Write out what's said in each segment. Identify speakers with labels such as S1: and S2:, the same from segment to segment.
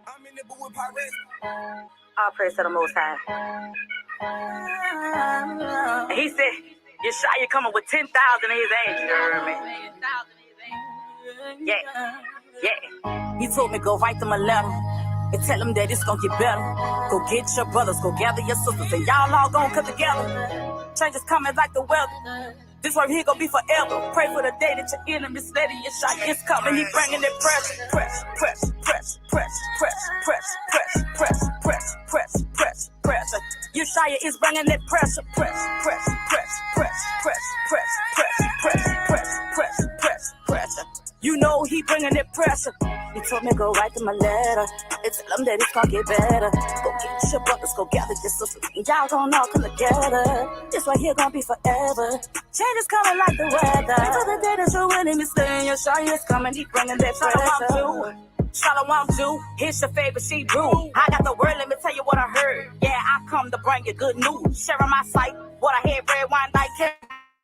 S1: I'm in the booth with pirates.
S2: All praise to the Most High. And he said, Yeshaya coming with 10,000 of his angels. You heard me? Yeah. He told me go write them a letter and tell them that it's gonna get better. Go get your brothers, go gather your sisters, and y'all all gonna come together. Change is coming like the weather. This work here gonna be forever. Pray for the day that your enemies steady. Your shot is coming, he bringing that pressure. Press, press, press, press, press, press, press, press, press, press, press, press. Yeshaya is bringing that pressure. Press, press, press, press, press, press, press, press, press, press, press, pressure. You know he bringing that pressure. He told me go write them a letter and tell them that it's gonna get better. Go get your brothers, go gather your sisters, and y'all gonna all come together. This right here gonna be forever. Change is coming like the weather. For the day that your enemy stay, your shine is coming, he bringing that pressure. Shalawam Jew, here's your favorite she brew. I got the word, let me tell you what I heard. Yeah, I come to bring you good news. Sharing my sight, what I had red wine like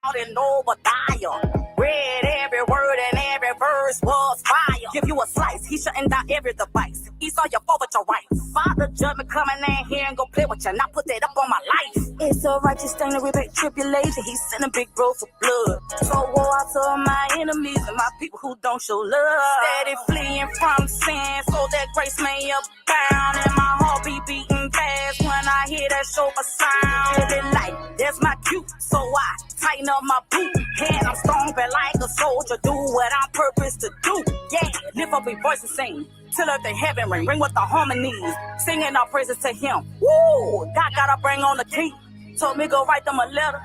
S2: out in Obadiah. Read every word and every verse was fire. Give you a slice, he shutting down every device. He saw you forward your rights. Father judgment coming in here and go play with you, not put that up on my life. It's a righteous thing to repay tribulation. He's sending big bro for blood. So woe out to my enemies and my people who don't show love. Steady fleeing from sin so that grace may abound. And my heart be beating fast when I hear that chauffeur sound. Really like, that's my cue, so I tighten up my boot. And I'm stomping like a soldier, do what I'm purposed to do. Yeah, lift up your voice and sing till earth and heaven ring with the harmonies, singing our praises to him. Woo, God gotta bring on the king. Told me go write them a letter,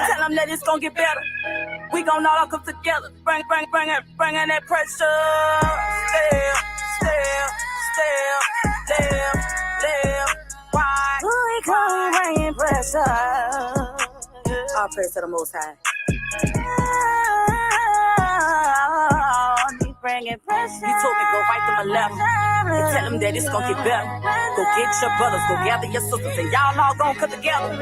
S2: tell them that it's gonna get better. We gon' all come together, bring that pressure. Still, live, right. We gon' bring pressure. All praise to the Most High. Bringing pressure. He told me go write them a letter and tell them that it's gonna get better. Go get your brothers, go gather your sisters, and y'all all gonna come together.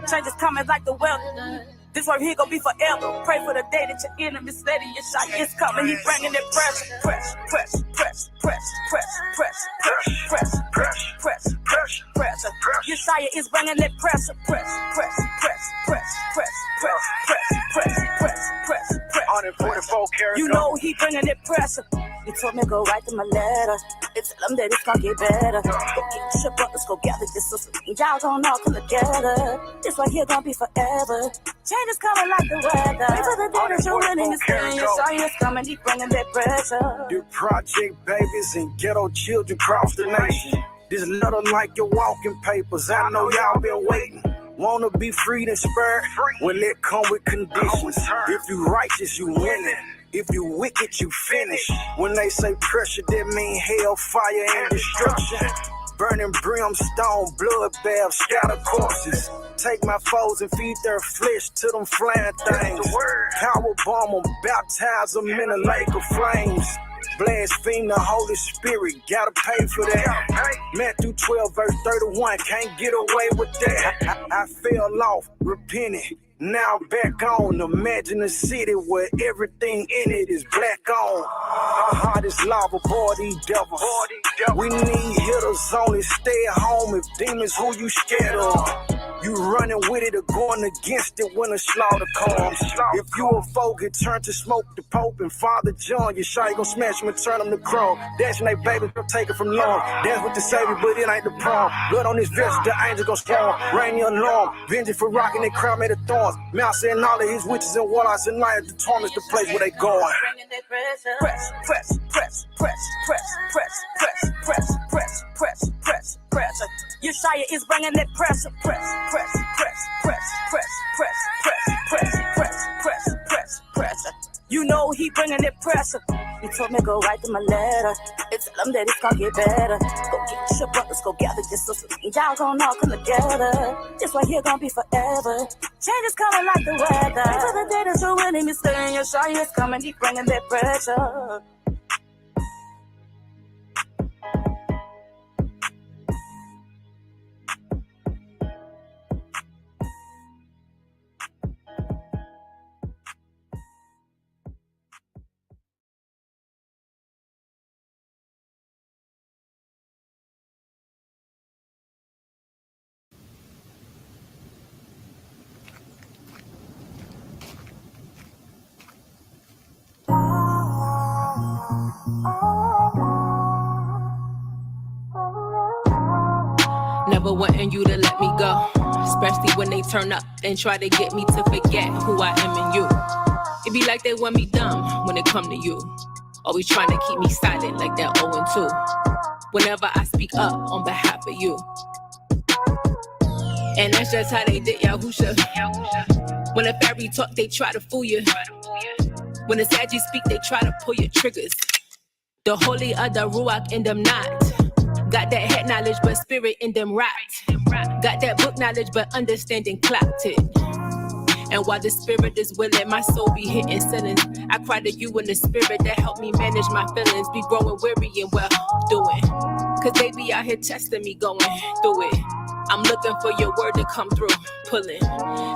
S2: Change is coming like the weather. This right here gonna be forever. Pray for the day that your enemies steady. Your shot is coming, he bringing that pressure. Press, press, press, press, press, press, press, press, press, press, press, press. Yeshaya is bringing that pressure. Press, press, press, press, press, press, press, press, press, press, press.
S1: 144 carats.
S2: You know he bringing that pressure. He told me go write them a letter and tell them that it's gonna get better. Go get your brothers, go gather your sisters, and y'all gonna all come together. This right here gonna be forever. Change is coming like the weather. Wait for the day that you're winning this thing. Your shine is coming, he bringing that pressure.
S1: The project babies and ghetto children across the nation. This letter like your walking papers. I know y'all been waiting. Wanna be freed and spared? Well, it come with conditions. If you righteous, you winning. If you wicked, you finish. When they say pressure, that mean hell, fire, and destruction. Burning brimstone, bloodbath, scatter corpses. Take my foes and feed their flesh to them flying things. Power bomb them, baptize them in a lake of flames. Blaspheme the Holy Spirit, gotta pay for that. Matthew 12 verse 31, can't get away with that. I fell off, repented, now back on. Imagine a city where everything in it is black on. Our heart is lava, boy, these devils. We need hitters only, stay at home if demons who you scared of. You running with it or going against it when a slaughter comes. If you a foe, get turned to smoke the Pope and Father John. Your shot gon' smash him and turn him to chrome. Dashing they baby, don't take it from long. Dance with the Savior, but it ain't the prom. Blood on his vest, the angel gon' storm. Rain your alarm, vengeance for rocking their crown made of thorns. Mouse and all of his witches and warlocks and lions determines the place where they going. Press, press, press, press, press, press, press, press, press, press, press, press. Yeshaya is bringing that pressure. Press, press, press, press, press, press, press, press, press, press, press, press. You know he bringing that pressure. He told me go write them a letter and tell them that it's gonna get better. Go get your brothers, go gather your sisters, and y'all gonna all come together. This right here gonna be forever. Change is coming like the weather. For the day that you're winning, you stay, your shine is coming, he bringing that pressure.
S2: never wanting you to let me go, especially when they turn up and try to get me to forget who I am in you. It be like they want me dumb when it come to you, always trying to keep me silent like that 0 and 2. Whenever I speak up on behalf of you, and that's just how they did Yahusha. When a fairy talk, they try to fool you. When the Sadgies speak, they try to pull your triggers. The holy of the Ruach in them not. Got that head knowledge, but spirit in them rot. Got that book knowledge, but understanding clapped it. And while the spirit is willing, my soul be hitting ceilings. I cry to you in the spirit that help me manage my feelings. Be growing weary and well doing. Cause they be out here testing me going through it. I'm looking for your word to come through, pulling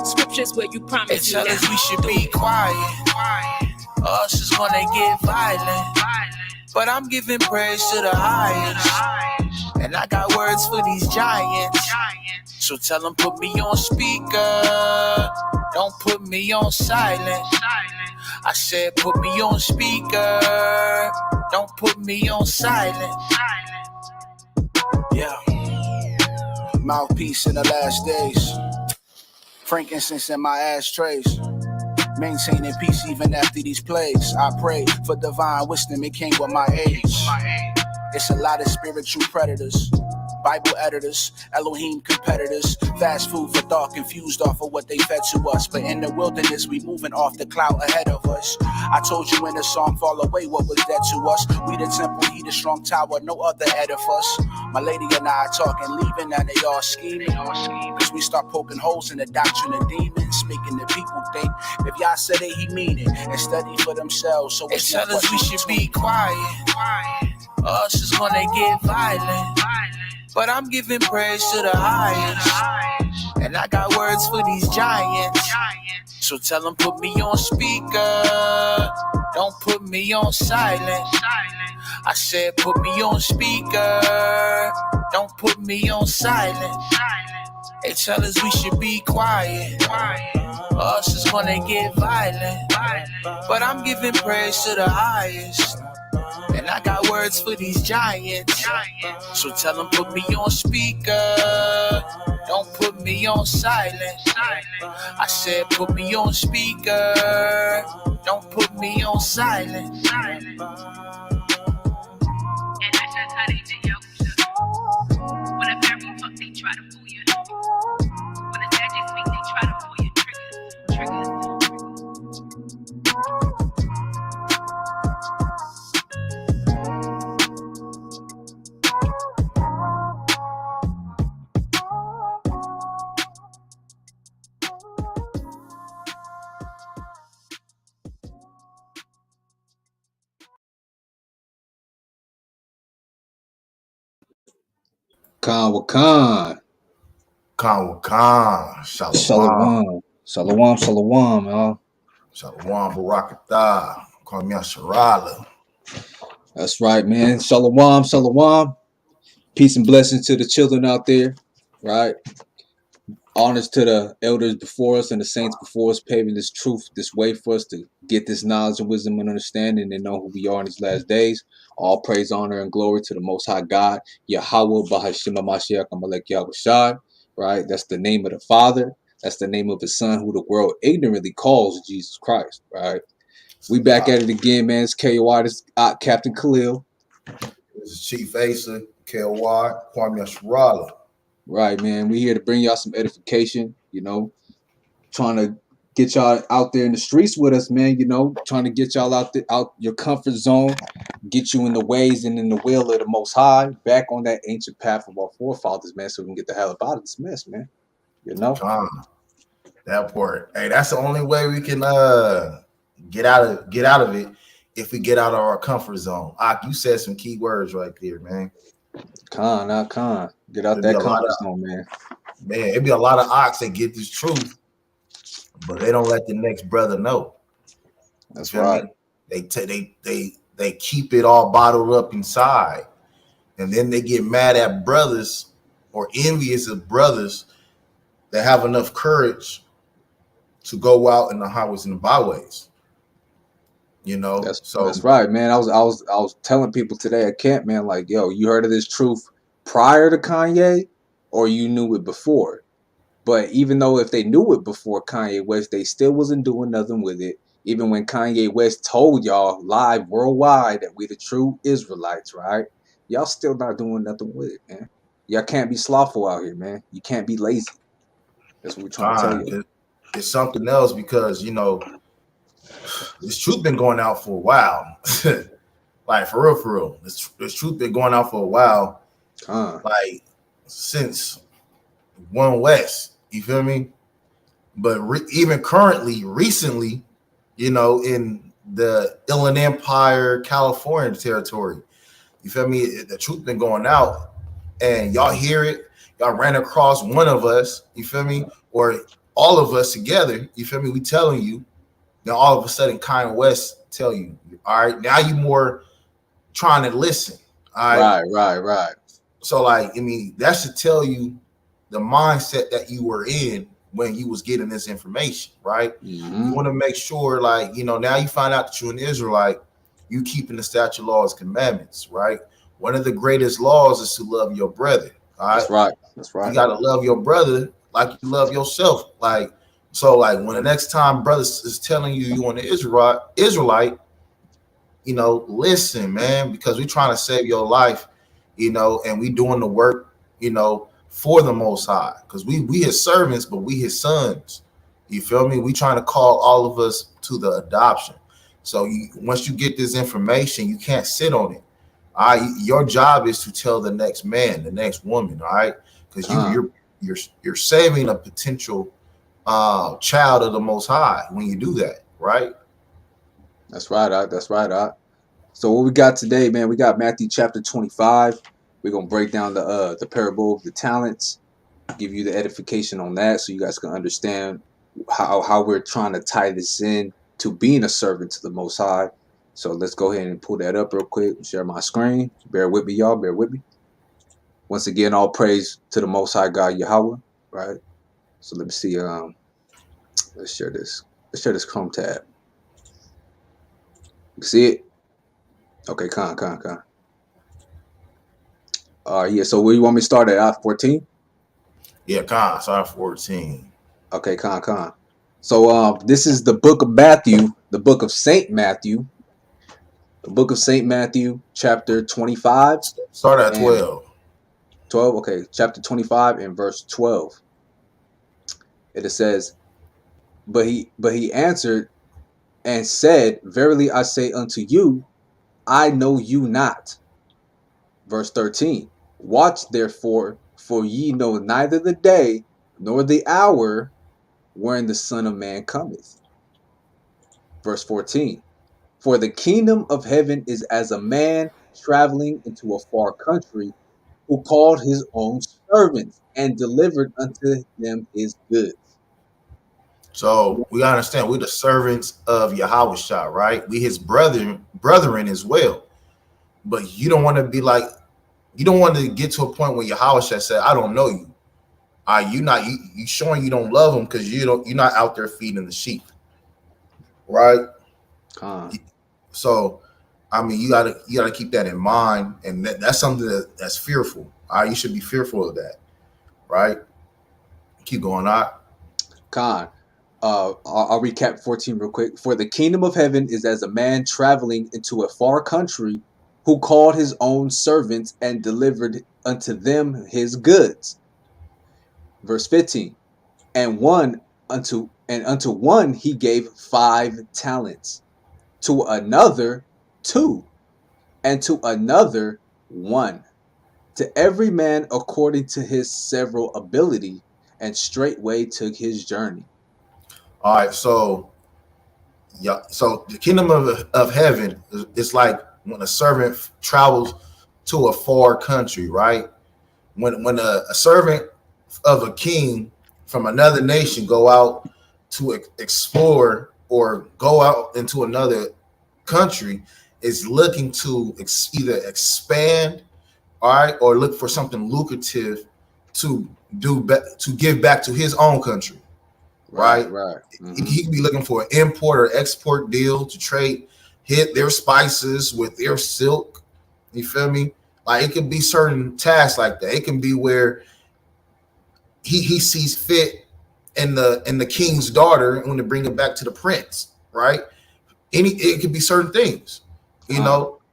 S2: scriptures where you promise
S3: me. They tell us we should be quiet. Us is gonna get violent. But I'm giving praise to the highest. And I got words for these giants. So tell them put me on speaker. Don't put me on silent. I said put me on speaker. Don't put me on silent.
S1: Yeah. Mouthpiece in the last days. Frankincense in my ashtrays. Maintaining peace even after these plagues. I pray for divine wisdom, it came with my age. It's a lot of spiritual predators, Bible editors, Elohim competitors, fast food for thought, confused off of what they fed to us. But in the wilderness, we moving off the cloud ahead of us. I told you in the song, fall away, what was that to us? We the temple, he the strong tower, no other edifice. My lady and I talking, leaving, and they all scheming. Cause we start poking holes in the doctrine of demons, making the people think if y'all said it, he mean it, and study for themselves. So
S3: they tell us we should be quiet. Us is gonna get violent. But I'm giving praise to the highest. And I got words for these giants. So tell them put me on speaker. Don't put me on silent. I said put me on speaker. Don't put me on silent. They tell us we should be quiet. Us is gonna get violent. But I'm giving praise to the highest. And I got words for these giants. So tell them put me on speaker. Don't put me on silent. I said put me on speaker. Don't put me on silent. And that's just how they did Yahusha. When a fairy talk, they try to fool you. When the Sadgies speak, they try to pull your triggers.
S4: Khan.
S5: Shalawam.
S4: Shalawam, y'all.
S5: Shalawam Barakatah. Call me YASHARAHLA.
S4: That's right, man. Shalawam. Peace and blessings to the children out there, right? Honors to the elders before us and the saints before us, paving this truth, this way for us to get this knowledge and wisdom and understanding and know who we are in these last days. All praise, honor, and glory to the Most High God, Yahweh Bahashima Mashiach Amalek Yahushua, right? That's the name of the Father. That's the name of His Son, who the world ignorantly calls Jesus Christ, right? We back at it again, man. It's K.O.Y. This Captain Khalil.
S5: This is Chief Asa, K.O.Y. Kwame YASHARAHLA.
S4: Right, man. We here to bring y'all some edification, trying to get y'all out there in the streets with us, man, trying to get y'all out your comfort zone, get you in the ways and in the will of the Most High, back on that ancient path of our forefathers, man, so we can get the hell up out of this mess, man.
S5: That part. Hey, that's the only way we can get out of it if we get out of our comfort zone. You said some key words right there, man.
S4: Con. Get out that comfort zone, man.
S5: Man, it'd be a lot of ox that get this truth, but they don't let the next brother know.
S4: That's right.
S5: They keep it all bottled up inside, and then they get mad at brothers or envious of brothers that have enough courage to go out in the highways and the byways.
S4: That's right, man. I was telling people today at camp, man, like, yo, you heard of this truth prior to Kanye or you knew it before. But even though if they knew it before Kanye West, they still wasn't doing nothing with it. Even when Kanye West told y'all live worldwide that we the true Israelites, right? Y'all still not doing nothing with it, man. Y'all can't be slothful out here, man. You can't be lazy. That's what we're trying to tell you.
S5: It's something else because this truth been going out for a while. Like for real. This truth been going out for a while. Like since One West, you feel me? But even currently, recently, in the Inland Empire, California territory, you feel me? The truth been going out, and y'all hear it. Y'all ran across one of us, you feel me? Or all of us together, you feel me? We telling you. Then all of a sudden, Kanye West tell you, all right, now you more trying to listen. All right.
S4: Right.
S5: So that should tell you the mindset that you were in when you was getting this information, right?
S4: Mm-hmm.
S5: You want to make sure, now you find out that you're an Israelite, you keeping the statute, laws, commandments, right? One of the greatest laws is to love your brother. All right?
S4: That's right.
S5: You got to love your brother like you love yourself. When the next time brother is telling you you want an Israelite, listen, man, because we're trying to save your life, and we doing the work, for the Most High, because we his servants, but we his sons. You feel me? We trying to call all of us to the adoption. So once you get this information, you can't sit on it. All right, your job is to tell the next man, the next woman. All right, because you're saving a potential child of the Most High when you do that, right?
S4: That's right. So what we got today, man? We got Matthew chapter 25. We're gonna break down the parable of the talents, give you the edification on that, so you guys can understand how we're trying to tie this in to being a servant to the Most High. So let's go ahead and pull that up real quick. Share my screen. Bear with me, y'all. Bear with me. Once again, all praise to the Most High God Yahweh. Right. So let me see. Let's share this. Let's share this Chrome tab. You see it? Okay, con. Yeah, so where you want me to start at? 14?
S5: Yeah, con. Sorry, 14.
S4: Okay, con. So this is the book of Matthew, the book of Saint Matthew. The book of Saint Matthew, chapter 25.
S5: Start at 12.
S4: 12, okay. Chapter 25 and verse 12. It says, But he answered and said, Verily I say unto you, I know you not. Verse 13. Watch therefore, for ye know neither the day nor the hour wherein the Son of Man cometh. Verse 14. For the kingdom of heaven is as a man traveling into a far country, who called his own servants and delivered unto them his goods.
S5: So we understand we're the servants of Yahweh Shah, right? We his brethren as well. But you don't want to be like, you don't want to get to a point where Yahweh Shah said, I don't know you. You showing you don't love them because you're not out there feeding the sheep. Right? So you gotta keep that in mind, and that's something that's fearful. All right, you should be fearful of that, right? Keep going on.
S4: I'll recap 14 real quick. For the kingdom of heaven is as a man traveling into a far country, who called his own servants and delivered unto them his goods. Verse 15. And unto one he gave 5 talents, to another 2, and to another 1, to every man according to his several ability, and straightway took his journey.
S5: All right, so the kingdom of heaven is like when a servant travels to a far country, right? When a servant of a king from another nation go out to explore or go out into another country, is looking to either expand, all right, or look for something lucrative to give back to his own country, right? Mm-hmm. He could be looking for an import or export deal to trade their spices with their silk. You feel me? Like it could be certain tasks like that. It can be where he sees fit in the king's daughter and want to bring it back to the prince, right? It could be certain things,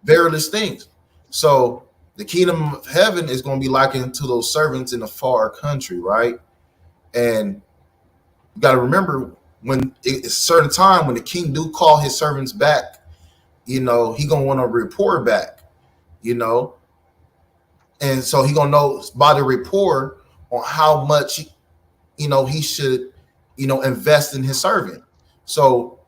S5: various things. So the kingdom of heaven is going to be likened to those servants in a far country, right? And you got to remember, when it's a certain time when the king do call his servants back, he gonna want to report back, and so he gonna know by the report on how much he should invest in his servant. So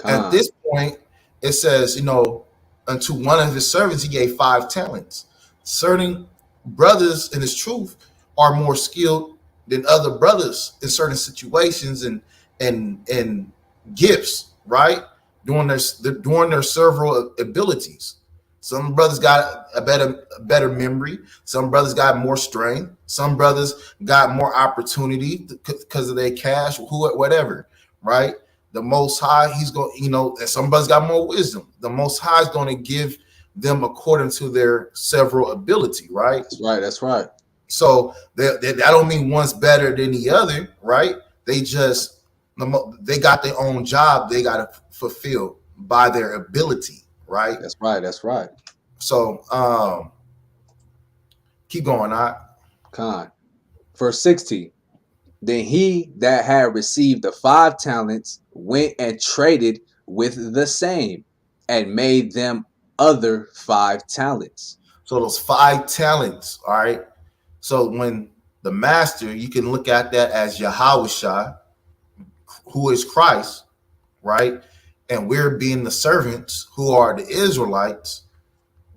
S5: at this point, it says, unto one of his servants he gave 5 talents. Certain brothers in his truth are more skilled than other brothers in certain situations and gifts, right? Doing their several abilities. Some brothers got a better memory. Some brothers got more strength. Some brothers got more opportunity because of their cash, whatever, right? The Most High, he's going, and some brothers got more wisdom. The Most High is going to give them according to their several ability, right?
S4: That's right.
S5: So that don't mean one's better than the other, right? They got their own job they got to fulfill by their ability, right?
S4: That's right.
S5: So keep going.
S4: Verse 16. Then he that had received the 5 talents went and traded with the same and made them other 5 talents.
S5: So those 5 talents, all right. So when the master, you can look at that as Yahweh, who is Christ, right? And we're being the servants who are the Israelites,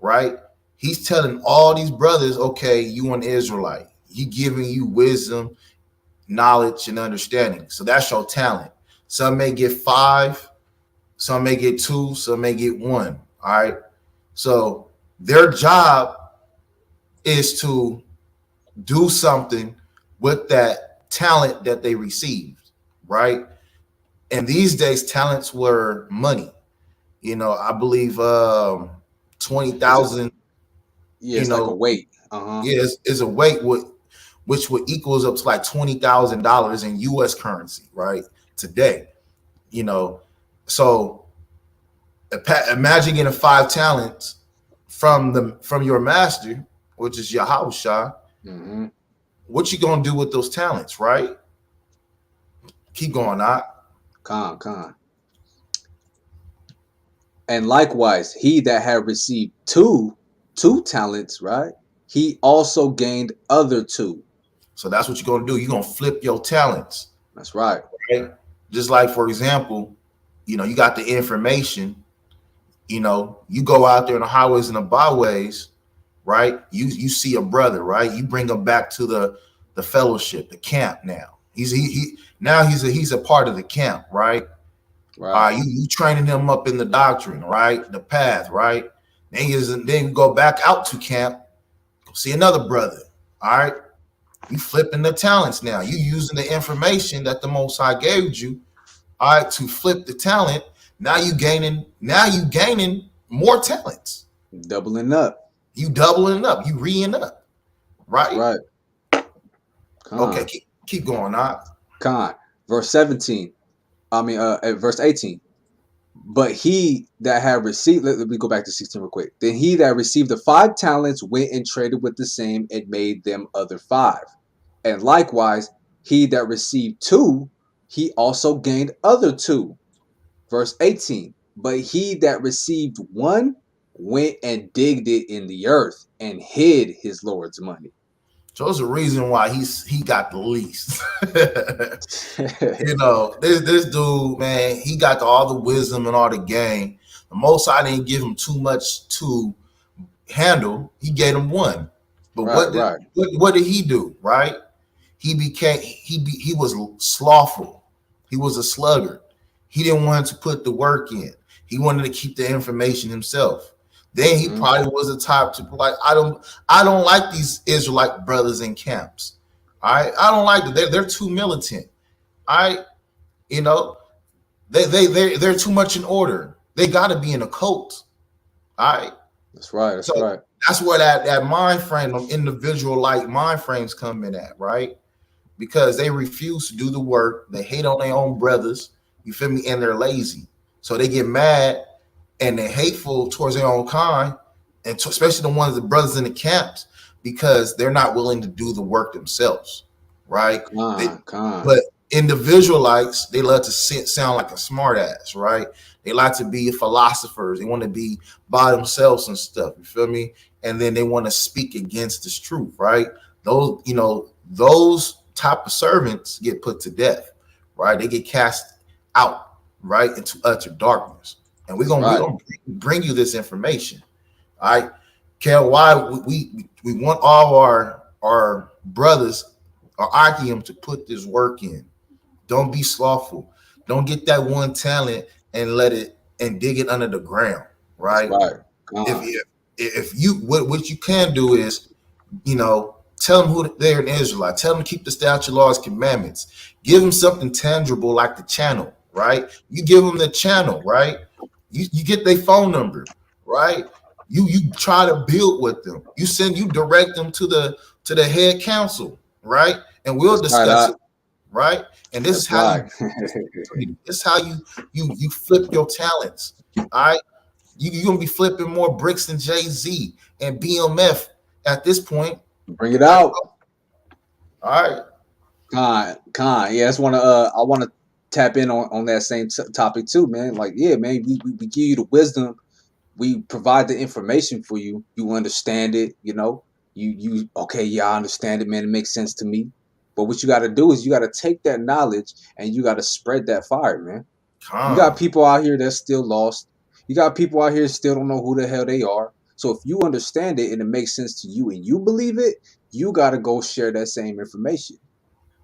S5: right? He's telling all these brothers, okay, you an Israelite. He giving you wisdom, knowledge, and understanding. So that's your talent. Some may get 5, some may get 2, some may get 1. All right. So their job is to do something with that talent that they received, right? And these days, talents were money. I believe 20,000.
S4: Yeah, it's like a weight.
S5: Yeah, it's a weight which would equals up to like $20,000 in U.S. currency, right? Today, So imagine getting 5 talents from your master, which is Yahweh.
S4: Mm-hmm.
S5: What you gonna do with those talents, right? Keep going,
S4: Con. And likewise, he that had received two talents, right? He also gained other 2.
S5: So that's what you're gonna do. You're gonna flip your talents.
S4: That's right.
S5: Right? Just like, for example, you got the information. You go out there on the highways and the byways, right? You see a brother, right? You bring him back to the fellowship, the camp. Now he's a part of the camp, right?
S4: Right.
S5: You training him up in the doctrine, right? The path, right? Then you go back out to camp, go see another brother. All right. You flipping the talents now. You using the information that the Most High gave you, all right, to flip the talent. Now you gaining more talents.
S4: Doubling up.
S5: You doubling up. You re-ing up. Right?
S4: Right.
S5: Okay, keep going.
S4: Verse 17. Verse 18. But he that had received, let me go back to 16 real quick. Then he that received the 5 talents went and traded with the same and made them other 5. And likewise, he that received 2, he also gained other 2. Verse 18. But he that received 1 went and digged it in the earth and hid his Lord's money.
S5: So it's a reason why he got the least. This dude, man, he got all the wisdom and all the game. The Most High didn't give him too much to handle. He gave him 1. But what did he do? Right? He was slothful. He was a sluggard. He didn't want to put the work in. He wanted to keep the information himself. Then he probably was the type to like, I don't like these Israelite brothers in camps. I don't like them. They're too militant. They're too much in order. They got to be in a cult. All right.
S4: That's right.
S5: That's where that mind frame of individual like mind frames come in at, right? because they refuse to do the work. They hate on their own brothers. You feel me? And they're lazy. So they get mad and they're hateful towards their own kind, and especially the ones, the brothers in the camps, because they're not willing to do the work themselves, right? But individualites, they love to sound like a smart ass, right? They like to be philosophers. They want to be by themselves and stuff. You feel me? And then they want to speak against this truth, right? Those, those type of servants get put to death, right? They get cast out, right, into utter darkness. And we're gonna bring you this information. All right. KOY, we want all our brothers, our Akim, to put this work in. Don't be slothful. Don't get that one talent and let it and dig it under the ground, right? If you what you can do is, tell them who they're an Israelite. Tell them to keep the statute, laws, commandments. Give them something tangible like the channel, right? You give them the channel, right? You get their phone number, right? You try to build with them. You direct them to the head council, right? And we'll discuss it, right? And this is how you flip your talents. All right. You're gonna be flipping more bricks than Jay-Z and BMF at this point.
S4: Bring it out.
S5: All right.
S4: Yeah, I wanna tap in on that same topic too, man. Like, yeah, man, we give you the wisdom, we provide the information for you. You understand it, You okay, yeah, I understand it, man. It makes sense to me. But what you got to do is you got to take that knowledge and you got to spread that fire, man. You got people out here that's still lost. You got people out here still don't know who the hell they are. So if you understand it and it makes sense to you and you believe it, you got to go share that same information,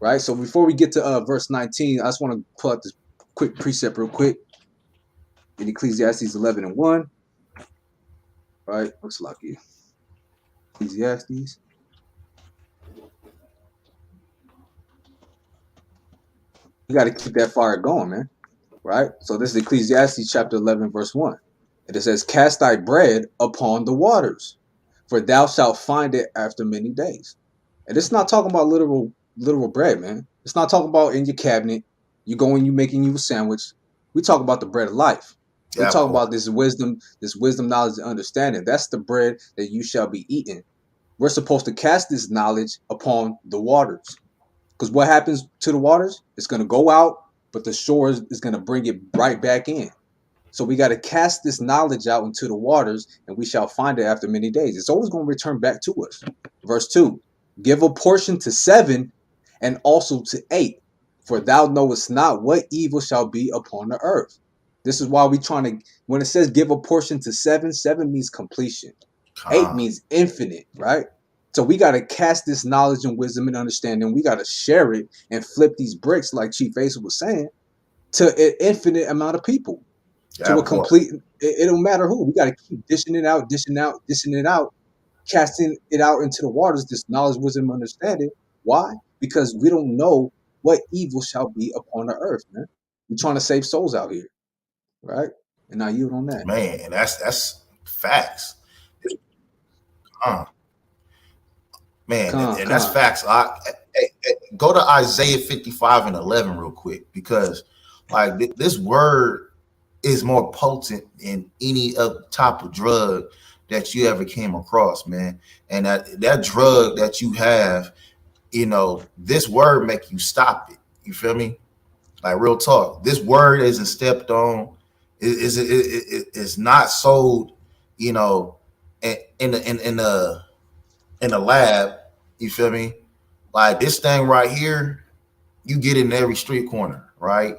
S4: right? So before we get to verse 19, I just want to pull out this quick precept real quick in Ecclesiastes 11:1. Right? Looks like it. Ecclesiastes. You got to keep that fire going, man. Right? So this is Ecclesiastes chapter 11, verse 1. And it says, cast thy bread upon the waters, for thou shalt find it after many days. And it's not talking about literal bread, man. It's not talking about in your cabinet, you go and you making you a sandwich. We talk about the bread of life. We talk about this wisdom, knowledge, and understanding. That's the bread that you shall be eating. We're supposed to cast this knowledge upon the waters. Because what happens to the waters? It's going to go out, but the shores is going to bring it right back in. So we got to cast this knowledge out into the waters, and we shall find it after many days. It's always going to return back to us. Verse 2, give a portion to 7 and also to 8, for thou knowest not what evil shall be upon the earth. This is why we trying to, when it says give a portion to 7, 7 means completion. 8 means infinite, right? So we got to cast this knowledge and wisdom and understanding. We got to share it and flip these bricks, like Chief Asa was saying, to an infinite amount of people. To a complete, it don't matter who. We got to keep dishing it out, casting it out into the waters, this knowledge, wisdom, understanding. Why? Because we don't know what evil shall be upon the earth, man. We're trying to save souls out here, right? And I yield on that.
S5: Man, and that's facts. And that's facts. Go to Isaiah 55:11 real quick, because like this word is more potent than any other type of drug that you ever came across, man. And that drug that you have, this word make you stop it. You feel me? Like real talk. This word isn't stepped on. It's not sold, in the lab. You feel me? Like this thing right here, you get in every street corner, right?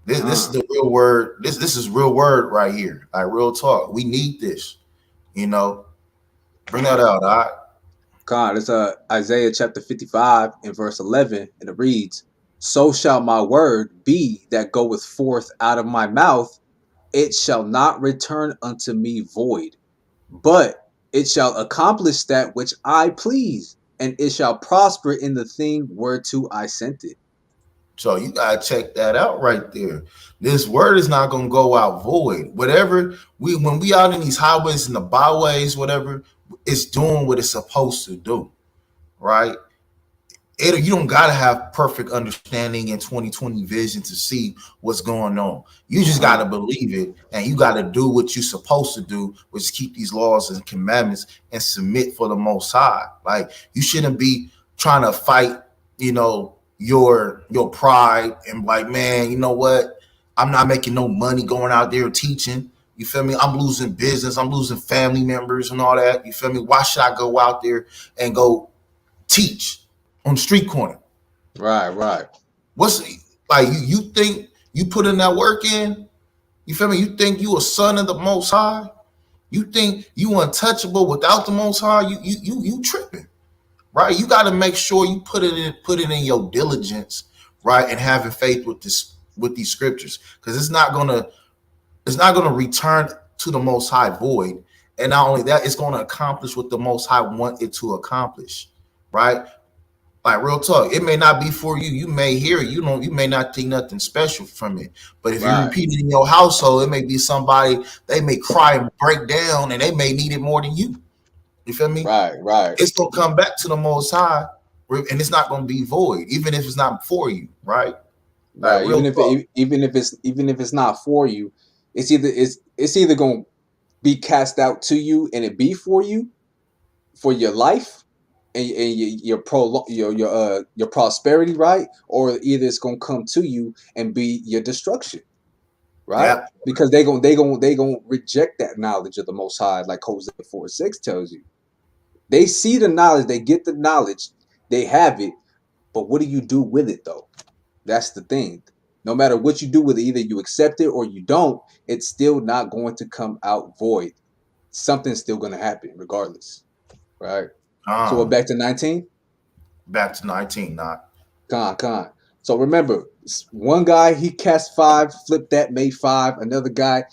S5: This is the real word. This is real word right here. Like real talk. We need this. Bring that out. All right.
S4: God, it's Isaiah chapter 55 and verse 11, and it reads, so shall my word be that goeth forth out of my mouth. It shall not return unto me void, but it shall accomplish that which I please, and it shall prosper in the thing whereto I sent it.
S5: So you gotta check that out right there. This word is not gonna go out void. Whatever when we out in these highways and the byways, whatever, it's doing what it's supposed to do, right? you don't gotta have perfect understanding and 2020 vision to see what's going on. You just gotta believe it, and you gotta do what you're supposed to do, which is keep these laws and commandments and submit for the Most High. Like, you shouldn't be trying to fight, your pride and like, man, you know what? I'm not making no money going out there teaching. You feel me? I'm losing business. I'm losing family members and all that. You feel me? Why should I go out there and go teach on the street corner?
S4: Right.
S5: What's like you think you put in that work in? You feel me? You think you a son of the Most High? You think you untouchable without the Most High? You tripping, right? You got to make sure you put it in your diligence, right, and having faith with these scriptures, because it's not gonna return to the Most High void, and not only that, it's gonna accomplish what the Most High want it to accomplish, right? Like, real talk, it may not be for you. You may hear it. You may not think nothing special from it. But if you repeat it in your household, it may be somebody, they may cry and break down, and they may need it more than you. You feel me?
S4: Right.
S5: It's gonna come back to the Most High, and it's not gonna be void, even if it's not for you, right? Like,
S4: Right.
S5: real talk.
S4: Even if it's not for you, it's either gonna be cast out to you and it be for you for your life and your prosperity, right? Or either it's gonna come to you and be your destruction, right?
S5: Yeah.
S4: Because they gonna reject that knowledge of the Most High, like Hosea 4:6 tells you. They see the knowledge, they get the knowledge, they have it, but what do you do with it though? That's the thing. No matter what you do with it, either you accept it or you don't, it's still not going to come out void. Something's still going to happen regardless, right? So we're
S5: Um,
S4: back to 19?
S5: Back to 19, not.
S4: Con. So remember, one guy, he cast 5, flipped that, made 5. Another guy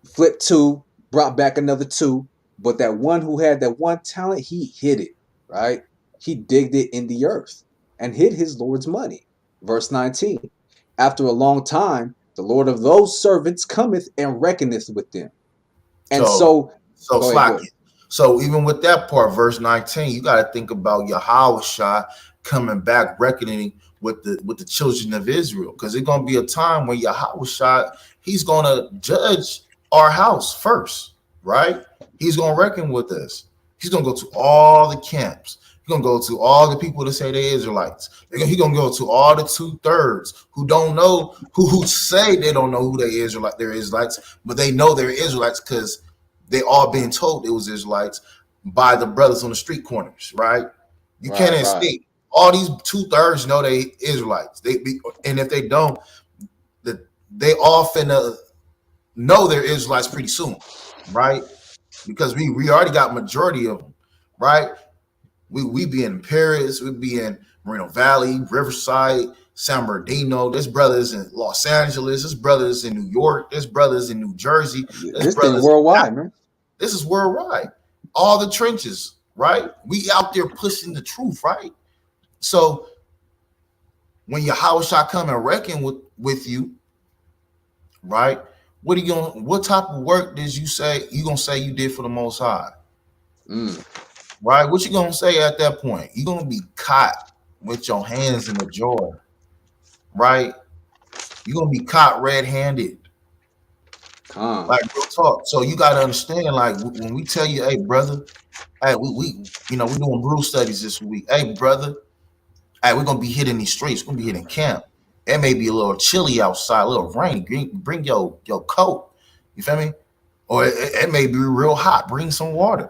S4: flipped 2, brought back another 2. But that one who had that one talent, he hid it, right? He digged it in the earth and hid his Lord's money. Verse 19. After a long time, the Lord of those servants cometh and reckoneth with them. And
S5: So,
S4: so,
S5: so
S4: go ahead.
S5: Slocky. So even with that part, verse 19, you got to think about Yahweh coming back, reckoning with the children of Israel, because it's gonna be a time when Yahweh, he's gonna judge our house first, right? He's gonna reckon with us. He's gonna go to all the camps. He's gonna go to all the people that say they're Israelites. He's gonna go to all the 2/3 who don't know, who say they don't know who they're Israelites, but they know they're Israelites because they all been told it was Israelites by the brothers on the street corners, right? You can't
S4: Right.
S5: escape. All these 2/3 know they Israelites. And if they don't, they all finna know they're Israelites pretty soon, right? Because we already got majority of them, right? We be in Paris, we be in Moreno Valley, Riverside, San Bernardino. There's brothers in Los Angeles. There's brothers in New York. There's brothers in New Jersey. There's
S4: This thing
S5: brothers.
S4: worldwide, man.
S5: This is worldwide. All the trenches, right? We out there pushing the truth, right? So when Yahweh come and reckon with you, right? What type of work did you gonna say you did for the Most High? Right? What you gonna say at that point? You're gonna be caught with your hands in the jar, right? You're gonna be caught red-handed. Like, real talk. So you gotta understand, like, when we tell you, hey brother, hey, we doing brew studies this week. Hey brother, hey, we're gonna be hitting these streets, we're gonna be hitting camp. It may be a little chilly outside, a little rainy. Bring your coat. You feel me? Or it may be real hot. Bring some water.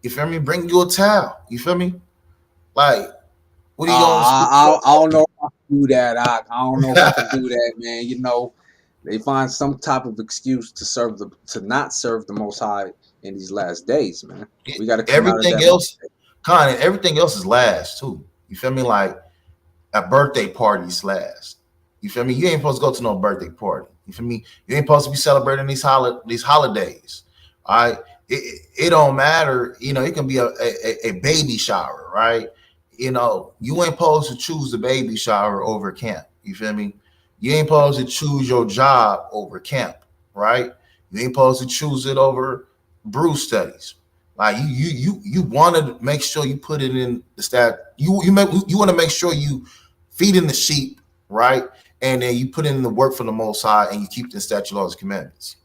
S5: You feel me? Bring you a towel. You feel me? Like, what are you gonna
S4: I don't know if I can do that. I don't know if I can do that, man. You know, they find some type of excuse to not serve the Most High in these last days, man. We got to come out of
S5: everything
S4: that.
S5: else, everything else is last too. You feel me? Like, at birthday parties last. You feel me? You ain't supposed to go to no birthday party. You feel me? You ain't supposed to be celebrating these holidays. All right. It don't matter. You know, it can be a baby shower, right? You know, you ain't supposed to choose the baby shower over camp. You feel me? You ain't supposed to choose your job over camp, right? You ain't supposed to choose it over brew studies. Like you want to make sure you put it in the stat. You want to make sure you feeding the sheep, right? And then you put in the work for the Most High, and you keep the statute, laws, and commandments.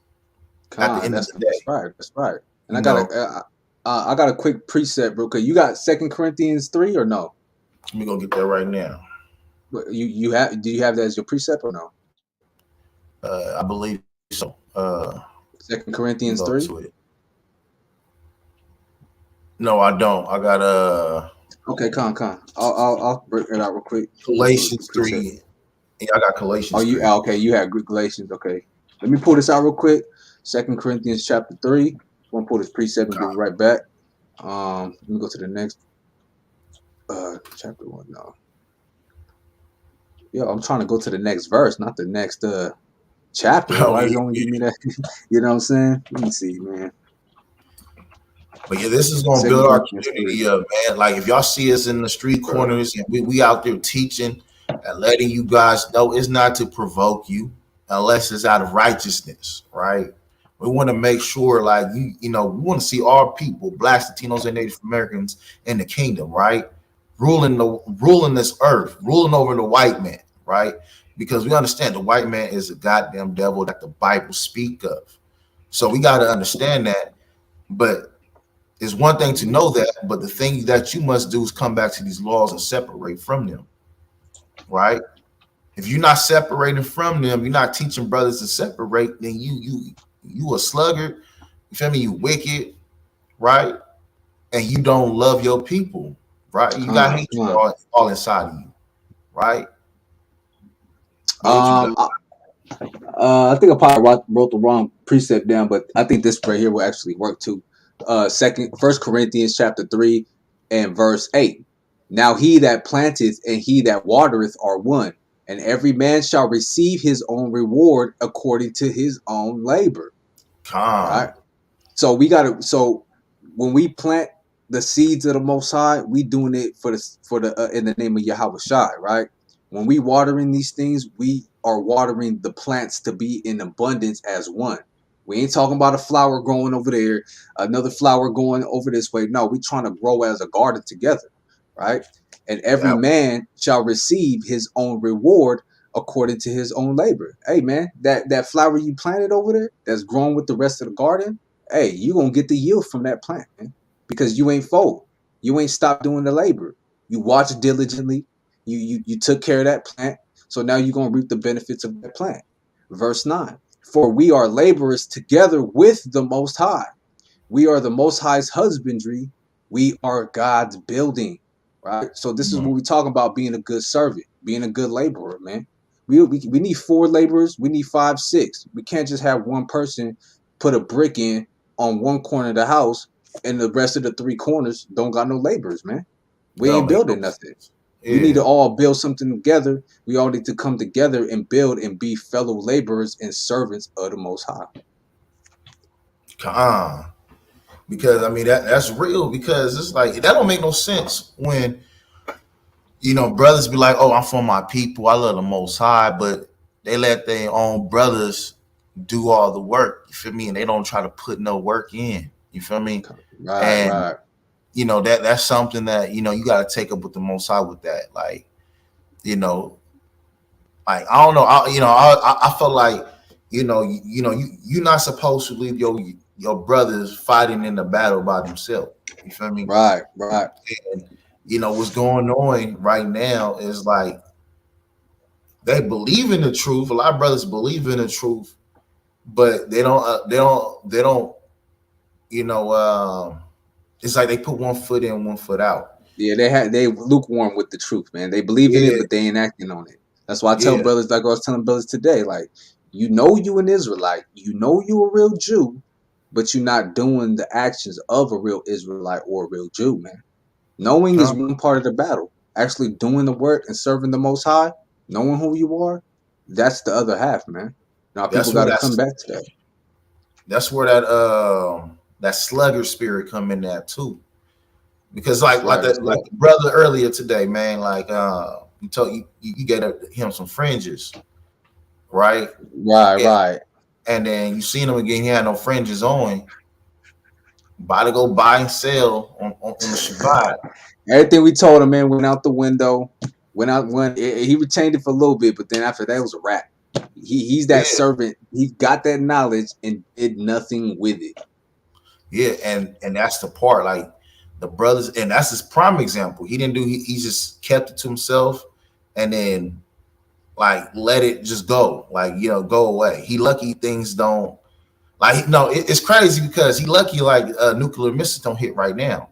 S5: At the end of the
S4: That's
S5: day,
S4: right. That's right. And
S5: you know.
S4: I got a quick preset, bro. Cause you got 2 Corinthians 3 or no?
S5: Let me go get that right now.
S4: You have? Do you have that as your precept or no?
S5: I believe so.
S4: 2 Corinthians
S5: Go
S4: 3.
S5: to it. No, I don't. I got
S4: Okay, I'll break it out real quick. The
S5: Galatians
S4: precept.
S5: 3. Yeah, I got
S4: Oh,
S5: Galatians 3.
S4: okay? You had Greek Galatians. Okay, let me pull this out real quick. 2 Corinthians chapter 3. I'm gonna pull this precept and be right back. Let me go to the next chapter 1 now. Yo, I'm trying to go to the next verse, not the next chapter.
S5: Oh,
S4: Why
S5: yeah,
S4: does it only
S5: yeah.
S4: give me that? You know what I'm saying? Let me see, man.
S5: But yeah, this is gonna
S4: Second
S5: build our
S4: Corinthians 3.
S5: community up, man. Like if y'all see us in the street
S4: Bro.
S5: corners and we out there teaching and letting you guys know it's not to provoke you unless it's out of righteousness, right? We want to make sure, like we want to see our people, blacks, Latinos, and Native Americans in the kingdom, right? Ruling this earth, ruling over the white man, right? Because we understand the white man is a goddamn devil that the Bible speak of. So we got to understand that. But it's one thing to know that, but the thing that you must do is come back to these laws and separate from them, right? If you're not separating from them, you're not teaching brothers to separate, then you a sluggard, you feel me? You wicked, right? And you don't love your people, right? You got hatred all inside of you, right? What you got?
S4: I think I probably wrote the wrong precept down, but I think this right here will actually work too. First Corinthians chapter 3 and verse 8. Now he that planteth and he that watereth are one, and every man shall receive his own reward according to his own labor. Right?
S5: Calm.
S4: So when we plant the seeds of the Most High, we doing it for the in the name of Yahweh Shai, right? When we watering these things, we are watering the plants to be in abundance as one. We ain't talking about a flower growing over there, another flower going over this way. No, we trying to grow as a garden together, right? And every
S5: That
S4: man shall receive his own reward according to his own labor. Hey man, that flower you planted over there that's growing with the rest of the garden, hey, you gonna get the yield from that plant, man. Because you ain't fold. You ain't stopped doing the labor. You watched diligently. You took care of that plant. So now you're gonna reap the benefits of that plant. Verse 9. For we are laborers together with the Most High. We are the Most High's husbandry. We are God's building. Right? So this is what we talk about being a good servant, being a good laborer, man. We need 4 laborers. We need 5, 6. We can't just have one person put a brick in on one corner of the house and the rest of the 3 corners don't got no laborers, man. We
S5: don't
S4: ain't
S5: make no
S4: building nothing.
S5: sense.
S4: We need
S5: Yeah.
S4: to all build something together. We all need to come together and build and be fellow laborers and servants of the Most High.
S5: Calm. Because I mean that's real, because it's like that don't make no sense when brothers be like, oh, I'm for my people, I love the Most High, but they let their own brothers do all the work, you feel me, and they don't try to put no work in, you feel me.
S4: Right,
S5: And
S4: right.
S5: that's something that you got to take up with the Most High with that, like you know like I don't know, I feel like you're not supposed to leave your brothers fighting in the battle by themselves, you feel me.
S4: Right, right.
S5: And what's going on right now is like they believe in the truth. A lot of brothers believe in the truth, but they don't. They don't. You know. It's like they put one foot in, one foot out.
S4: Yeah, they lukewarm with the truth, man. They believe in it,
S5: Yeah.
S4: but they ain't acting on it. That's why I tell
S5: Yeah.
S4: brothers, like I was telling brothers today, like, you an Israelite, you a real Jew, but you're not doing the actions of a real Israelite or a real Jew, man. Knowing is
S5: Huh?
S4: one part of the battle. Actually doing the work and serving the Most High, knowing who you are, that's the other half, man. Now people
S5: That's where
S4: got to come back to that.
S5: that slugger spirit come in that too. Because
S4: That's
S5: like
S4: right. That's
S5: like
S4: right.
S5: the brother earlier today, man, like you told you gave him some fringes, right?
S4: Right,
S5: And,
S4: right.
S5: and then you seen him again, he had no fringes on. About to go buy and sell on the Shabbat.
S4: Everything we told him, man, went out the window. Went out when he retained it for a little bit, but then after that it was a wrap. He's that
S5: Yeah,
S4: servant. He got that knowledge and did nothing with it.
S5: yeah, and that's the part. Like the brothers, and that's his prime example. He didn't do. He just kept it to himself, and then like let it just go. Like go away. He lucky things don't. Like no, it's crazy because he lucky like nuclear missiles don't hit right now.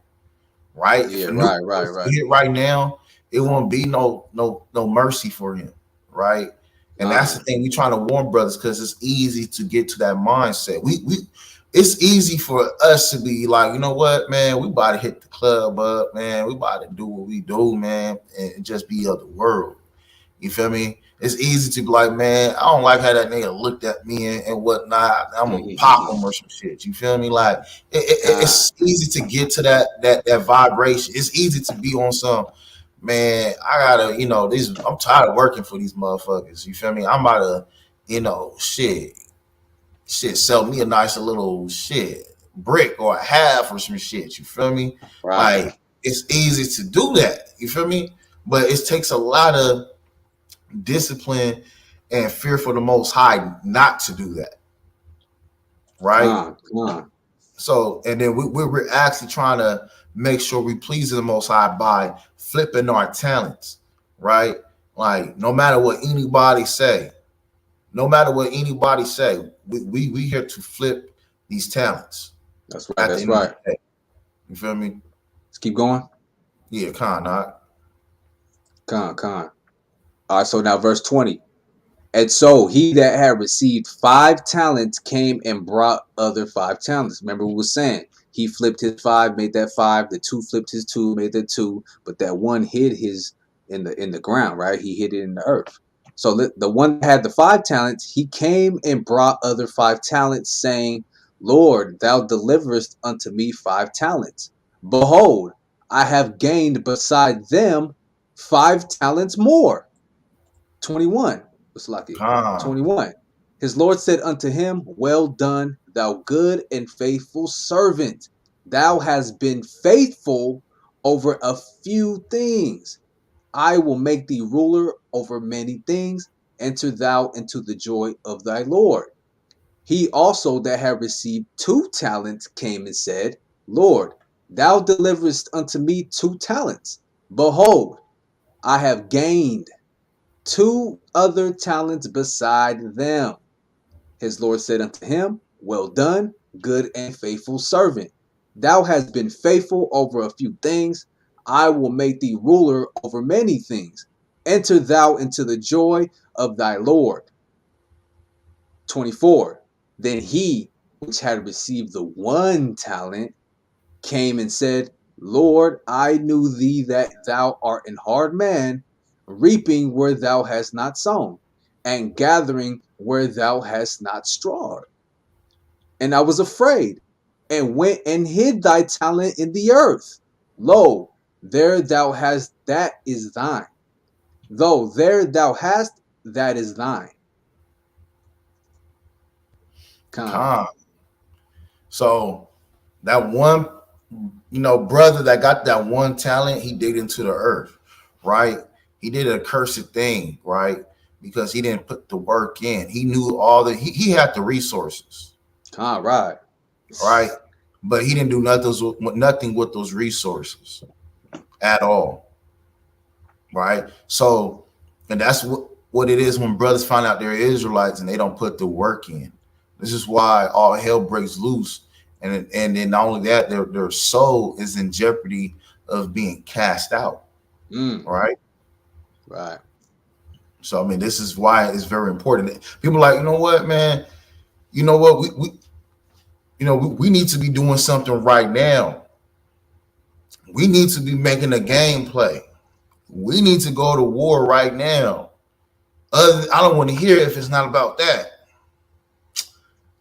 S5: Right?
S4: Yeah,
S5: If a
S4: right,
S5: nuclear
S4: right,
S5: missile
S4: right.
S5: hit right now, it won't be no mercy for him. Right? And that's
S4: Uh,
S5: the thing we trying to warn brothers because it's easy to get to that mindset. We it's easy for us to be like, you know what, man, we about to hit the club up, man. We about to do what we do, man, and just be of the world. You feel me? It's easy to be like, man, I don't like how that nigga looked at me and whatnot. I'm gonna pop him or some shit. You feel me? Like
S4: uh,
S5: it's easy to get to that vibration. It's easy to be on some, man. I gotta, these. I'm tired of working for these motherfuckers. You feel me? I'm about to, sell me a nice little shit brick or a half or some shit. You feel me?
S4: right.
S5: Like it's easy to do that. You feel me? But it takes a lot of discipline and fear for the Most High not to do that, right?
S4: Come on.
S5: So, and then we're actually trying to make sure we please the Most High by flipping our talents, right? Like no matter what anybody say, we here to flip these talents
S4: That's right.
S5: at the
S4: That's
S5: end of the
S4: right.
S5: day. You feel me?
S4: Let's keep going.
S5: Yeah, kind of.
S4: Con. All right, so now verse 20. And so he that had received 5 talents came and brought other 5 talents. Remember, we were saying he flipped his 5, made that 5. The 2 flipped his 2, made that 2. But that one hid his in the ground, right? He hid it in the earth. So the one that had the 5 talents, he came and brought other 5 talents, saying, Lord, thou deliverest unto me 5 talents. Behold, I have gained beside them 5 talents more. 21. What's lucky?
S5: Kind,
S4: 21. His Lord said unto him, Well done, thou good and faithful servant. Thou hast been faithful over a few things. I will make thee ruler over many things. Enter thou into the joy of thy Lord. He also that had received 2 talents came and said, Lord, thou deliverest unto me 2 talents. Behold, I have gained 2 other talents beside them. His Lord said unto him, Well done, good and faithful servant. Thou hast been faithful over a few things. I will make thee ruler over many things. Enter thou into the joy of thy Lord. 24. Then he which had received the 1 talent came and said, Lord, I knew thee that thou art an hard man, reaping where thou hast not sown, and gathering where thou hast not strawed. And I was afraid, and went and hid thy talent in the earth. Lo, there thou hast, that is thine. Though there thou hast, that is thine. Con.
S5: kind. So that one, brother that got that 1 talent, he dig into the earth, right? He did a cursed thing, right? Because he didn't put the work in. He knew he had the resources,
S4: Con, right.
S5: right? But he didn't do nothing with those resources at all, right? So, and that's what it is when brothers find out they're Israelites and they don't put the work in. This is why all hell breaks loose, and then not only that, their soul is in jeopardy of being cast out,
S4: Mm,
S5: right?
S4: right.
S5: So I mean, this is why it's very important. People are like, you know what, man, you know what, we need to be doing something right now. We need to be making a gameplay. We need to go to war right now. I don't want to hear if it's not about that.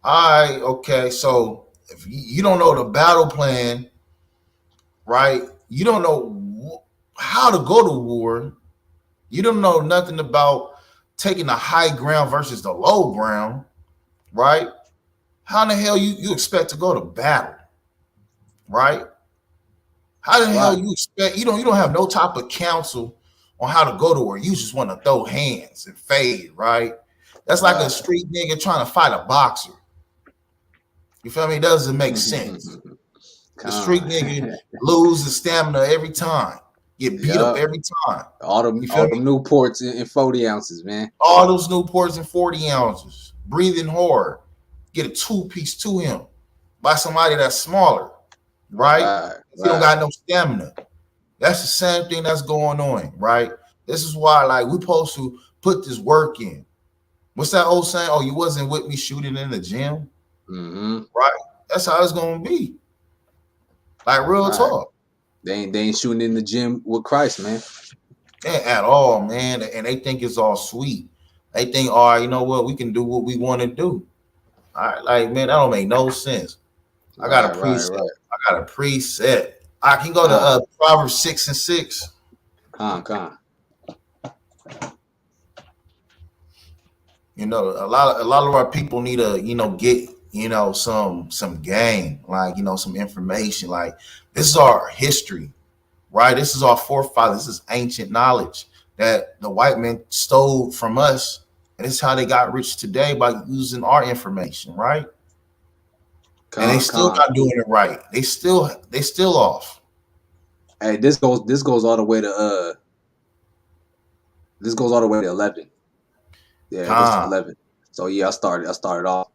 S5: All right, okay. So if you don't know the battle plan, right? You don't know how to go to war. You don't know nothing about taking the high ground versus the low ground, right? How in the hell you expect to go to battle? right? How the
S4: That's
S5: hell
S4: right.
S5: you expect you don't have no type of counsel on how to go to work? You just want to throw hands and fade, right? That's like a
S4: Right.
S5: street nigga trying to fight a boxer. You feel me? It doesn't make sense. The street
S4: Con.
S5: nigga lose the stamina every time, get beat up
S4: Yup.
S5: every time. You feel
S4: All
S5: me?
S4: them Newports in 40 ounces, man.
S5: All those Newports in 40 ounces, breathing hard, get a 2-piece to him by somebody that's smaller, right?
S4: Right.
S5: He don't
S4: Right.
S5: got no stamina. That's the same thing that's going on, right? This is why, like, we supposed to put this work in. What's that old saying? Oh, you wasn't with me shooting in the gym,
S4: Mm-hmm.
S5: right? That's how it's gonna be. Like real
S4: Right.
S5: talk.
S4: They ain't shooting in the gym with Christ, man.
S5: Ain't at all, man. And they think it's all sweet. They think, all right, you know what? We can do what we want to do. All right, like, man, that don't make no sense. I got a
S4: Right. Right.
S5: preset.
S4: Right.
S5: I got a preset. I can go to
S4: Con.
S5: Proverbs 6:6.
S4: Con.
S5: You know, a lot of our people need to, get, some game, like, some information. Like, this is our history, right? This is our forefathers. This is ancient knowledge that the white men stole from us. And this is how they got rich today, by using our information, right? And they still
S4: Con.
S5: not doing it right. They still off.
S4: Hey, this goes all the way to 11. Yeah, it goes to
S5: Con.
S4: 11. So yeah, I started off.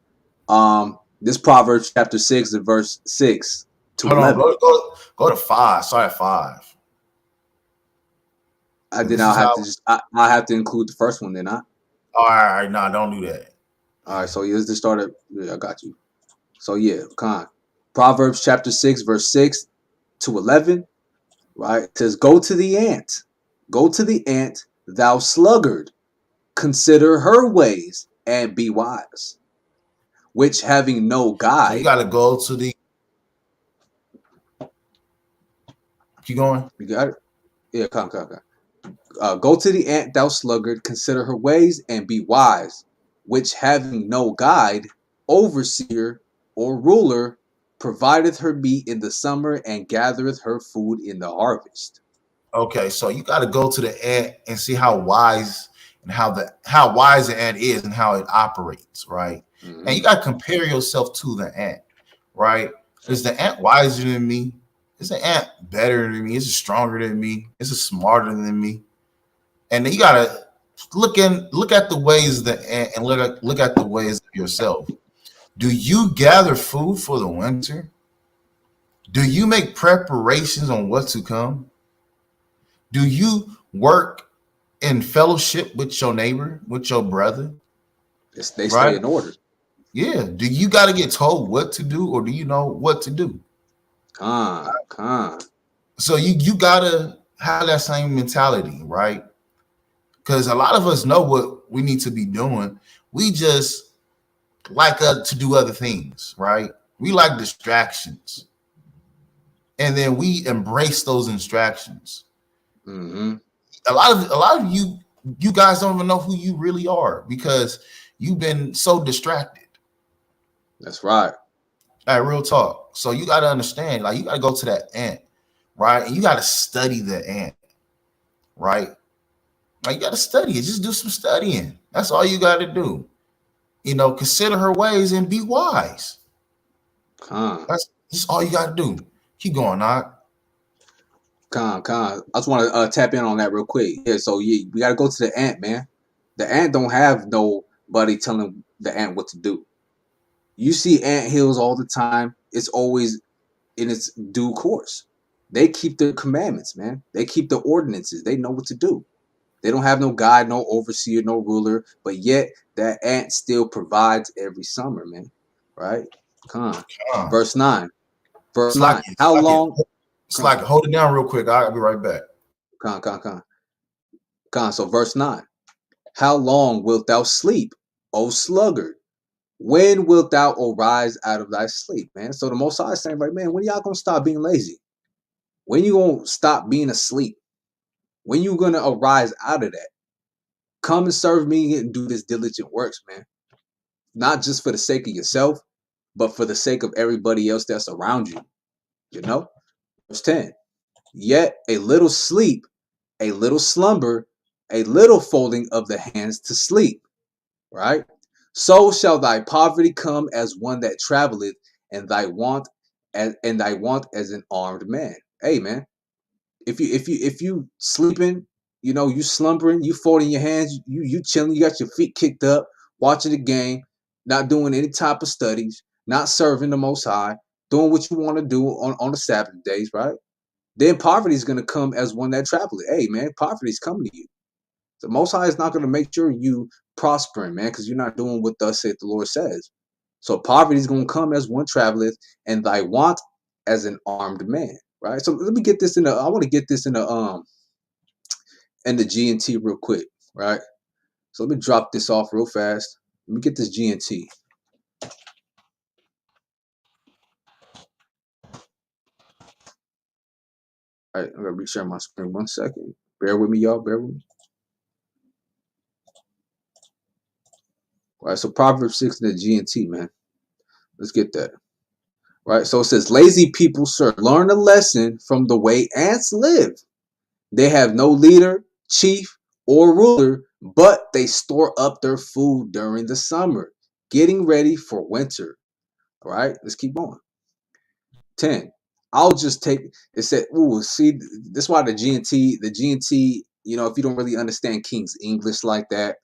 S4: This Proverbs chapter 6 and verse 6 to
S5: Hold on,
S4: 11.
S5: go to 5. Sorry, 5.
S4: Then
S5: This
S4: I'll
S5: is
S4: have
S5: how.
S4: to I'll have to include the first one then, huh?
S5: All right, no, don't do that.
S4: All right, so yeah, let's just start at, yeah, I got you. So yeah, Proverbs chapter 6, verse 6 to 11, right? It says, Go to the ant, thou sluggard, consider her ways and be wise, which having no
S5: So you
S4: guide.
S5: got to go to the. Keep going.
S4: You got it? Yeah, come. Go to the ant, thou sluggard, consider her ways and be wise, which having no guide, overseer, or ruler, provideth her meat in the summer and gathereth her food in the harvest.
S5: Okay, so you got to go to the ant and see how wise and how wise the ant is and how it operates, right? And
S4: Mm-hmm.
S5: you got to compare yourself to the ant, right? Is the ant wiser than me? Is the ant better than me? Is it stronger than me? Is it smarter than me? And then you got to look at the ways of the ant and look at the ways of yourself. Do you gather food for the winter? Do you make preparations on what to come? Do you work in fellowship with your neighbor, with your brother?
S4: They stay
S5: Right?
S4: in order.
S5: Yeah. Do you got to get told what to do, or do you know what to do?
S4: Con.
S5: So you got to have that same mentality, right? Because a lot of us know what we need to be doing. We just like to do other things, right? We like distractions. And then we embrace those distractions.
S4: Mm-hmm.
S5: A lot of you guys don't even know who you really are because you've been so distracted.
S4: That's right.
S5: Like, real talk. So you got to understand, like, you got to go to that ant, right? And you got to study the ant, right? Like, you got to study it. Just do some studying. That's all you got to do. Consider her ways and be wise.
S4: Con.
S5: That's all you got to do. Keep going, Knock.
S4: I just want to tap in on that real quick. Yeah, so yeah, we got to go to the ant, man. The ant don't have nobody telling the ant what to do. You see ant hills all the time. It's always in its due course. They keep the commandments, man. They keep the ordinances. They know what to do. They don't have no guide, no overseer, no ruler, but yet that ant still provides every summer, man. Right? Con.
S5: Uh,
S4: Verse 9. Verse
S5: it's like
S4: 9.
S5: it. It's
S4: How
S5: like it.
S4: long?
S5: It's
S4: Con.
S5: like it. Hold it down real quick. I'll be right back.
S4: Con. So verse 9. How long wilt thou sleep, O sluggard? When wilt thou arise out of thy sleep, man? So the Most High is saying, like, man, when y'all gonna stop being lazy? When you gonna stop being asleep? When you gonna arise out of that? Come and serve me and do this diligent works, man. Not just for the sake of yourself, but for the sake of everybody else that's around you. You know? Verse 10. Yet a little sleep, a little slumber, a little folding of the hands to sleep. Right? So shall thy poverty come as one that traveleth, and thy want as an armed man. Hey man, if you sleeping, you slumbering, you folding your hands, you chilling, you got your feet kicked up, watching the game, not doing any type of studies, not serving the Most High, doing what you want to do on the Sabbath days, right? Then poverty is going to come as one that traveleth. Hey man, poverty is coming to you. The Most High is not going to make sure you prospering, man, because you're not doing what thus saith the Lord says. So poverty is going to come as one traveleth, and thy want as an armed man, right? So let me get this I want to get this in the G&T real quick, right? So let me drop this off real fast. Let me get this G&T. All right, I'm going to reshare my screen 1 second. Bear with me, y'all. Bear with me. All right, so Proverbs 6 in the G&T, man. Let's get that. Right, so it says, lazy people, sir, learn a lesson from the way ants live. They have no leader, chief, or ruler, but they store up their food during the summer, getting ready for winter. All right, let's keep going. 10. I'll just take it. Said, ooh, see, this is why the G&T, if you don't really understand King's English like that,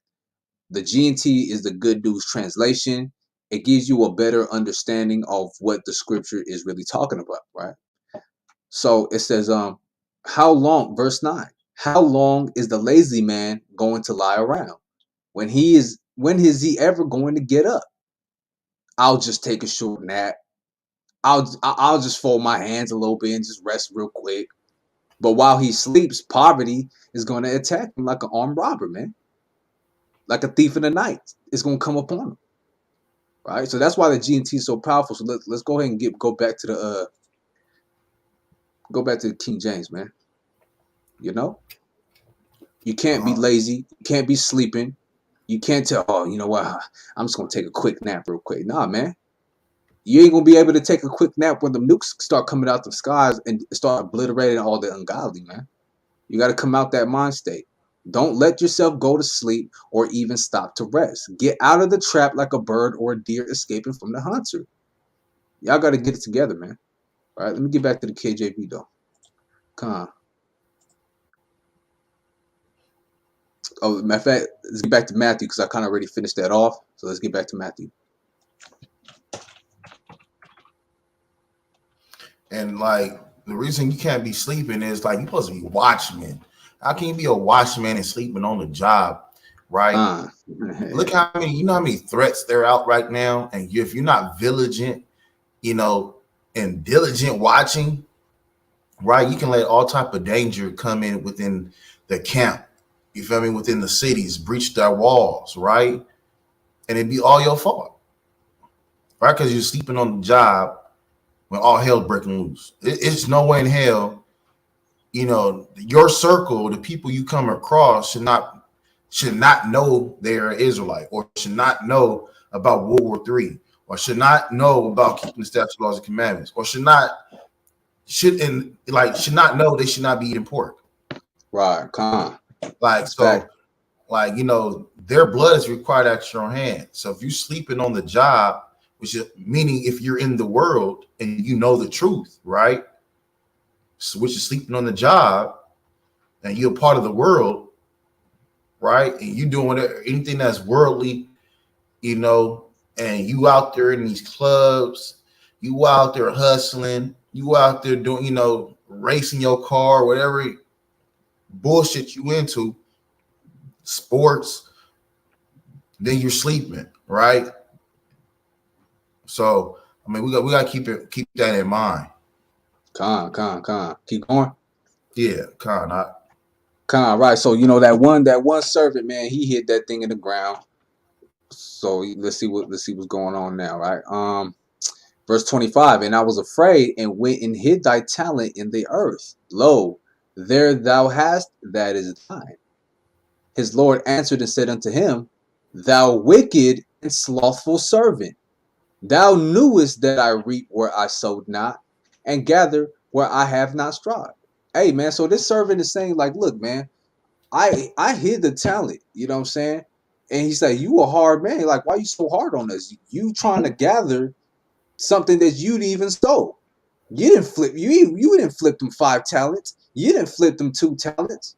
S4: the G&T is the good news translation. It gives you a better understanding of what the scripture is really talking about, right? So it says, how long, verse 9, how long is the lazy man going to lie around? When is he ever going to get up? I'll just take a short nap. I'll just fold my hands a little bit and just rest real quick. But while he sleeps, poverty is going to attack him like an armed robber, man. Like a thief in the night. It's going to come upon him. Right? So that's why the G&T is so powerful. So let's go ahead and go back to the King James, man. You can't be lazy. You can't be sleeping. You can't tell, oh, you know what? I'm just going to take a quick nap real quick. Nah, man. You ain't going to be able to take a quick nap when the nukes start coming out the skies and start obliterating all the ungodly, man. You got to come out that mind state. Don't let yourself go to sleep or even stop to rest. Get out of the trap like a bird or a deer escaping from the hunter. Y'all got to get it together, man. All right, let me get back to the KJV, though. Come on. Oh, matter of fact, let's get back to Matthew because I kind of already finished that off. So let's get back to Matthew.
S5: And like the reason you can't be sleeping is like you're supposed to be watchman. How can you be a watchman and sleeping on the job, right? Look how many threats they're out right now, and if you're not vigilant, and diligent watching, right, you can let all type of danger come in within the camp. You feel me? Within the cities, breach their walls, right, and it'd be all your fault, right? Because you're sleeping on the job when all hell's breaking loose. It's no way in hell, your circle, the people you come across should not know they're Israelite, or should not know about World War III, or should not know about keeping the statutes, laws, and commandments, or should not know they should not be eating pork.
S4: Right, come
S5: on. So, their blood is required at your hand. So if you're sleeping on the job, which is meaning if you're in the world and you know the truth, right? So, which is sleeping on the job, and you're part of the world, right? And you doing anything that's worldly, and you out there in these clubs, you out there hustling, you out there doing, racing your car, whatever bullshit you into, sports, then you're sleeping, right? So, I mean, we got to keep that in mind.
S4: Keep going.
S5: Yeah,
S4: right. So that one servant, man, he hit that thing in the ground. So let's see what's going on now, right? Verse 25, and I was afraid and went and hid thy talent in the earth. Lo, there thou hast, that is thine. His Lord answered and said unto him, thou wicked and slothful servant, thou knewest that I reap where I sowed not, and gather where I have not strived. Hey man, so this servant is saying like, look man, I hid the talent, you know what I'm saying? And he's like, you a hard man. Like, why you so hard on us? You trying to gather something that you didn't even stole. You didn't flip. You didn't flip them 5 talents. You didn't flip them 2 talents.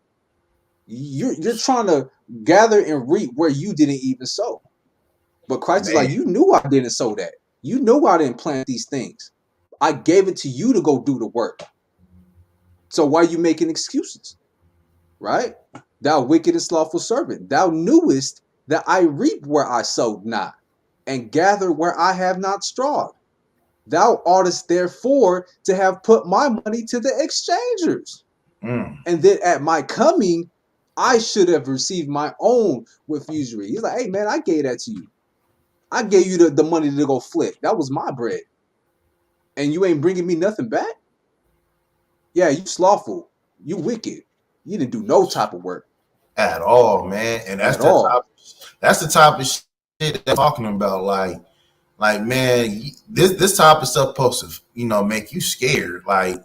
S4: You're trying to gather and reap where you didn't even sow. But Christ is like,
S5: Man,
S4: you knew I didn't sow that. You knew I didn't plant these things. I gave it to you to go do the work. So why are you making excuses? Right? Thou wicked and slothful servant, thou knewest that I reap where I sowed not, and gather where I have not strawed. Thou oughtest therefore to have put my money to the exchangers. And then at my coming, I should have received my own with usury. He's like, hey man, I gave that to you. I gave you the money to go flip. That was my bread. And you ain't bringing me nothing back? Yeah, you slothful. You wicked. You didn't do no type of work.
S5: at all, man. And
S4: At all.
S5: that's the type of shit they're talking about. Like man, this type of stuff supposed to, make you scared. Like,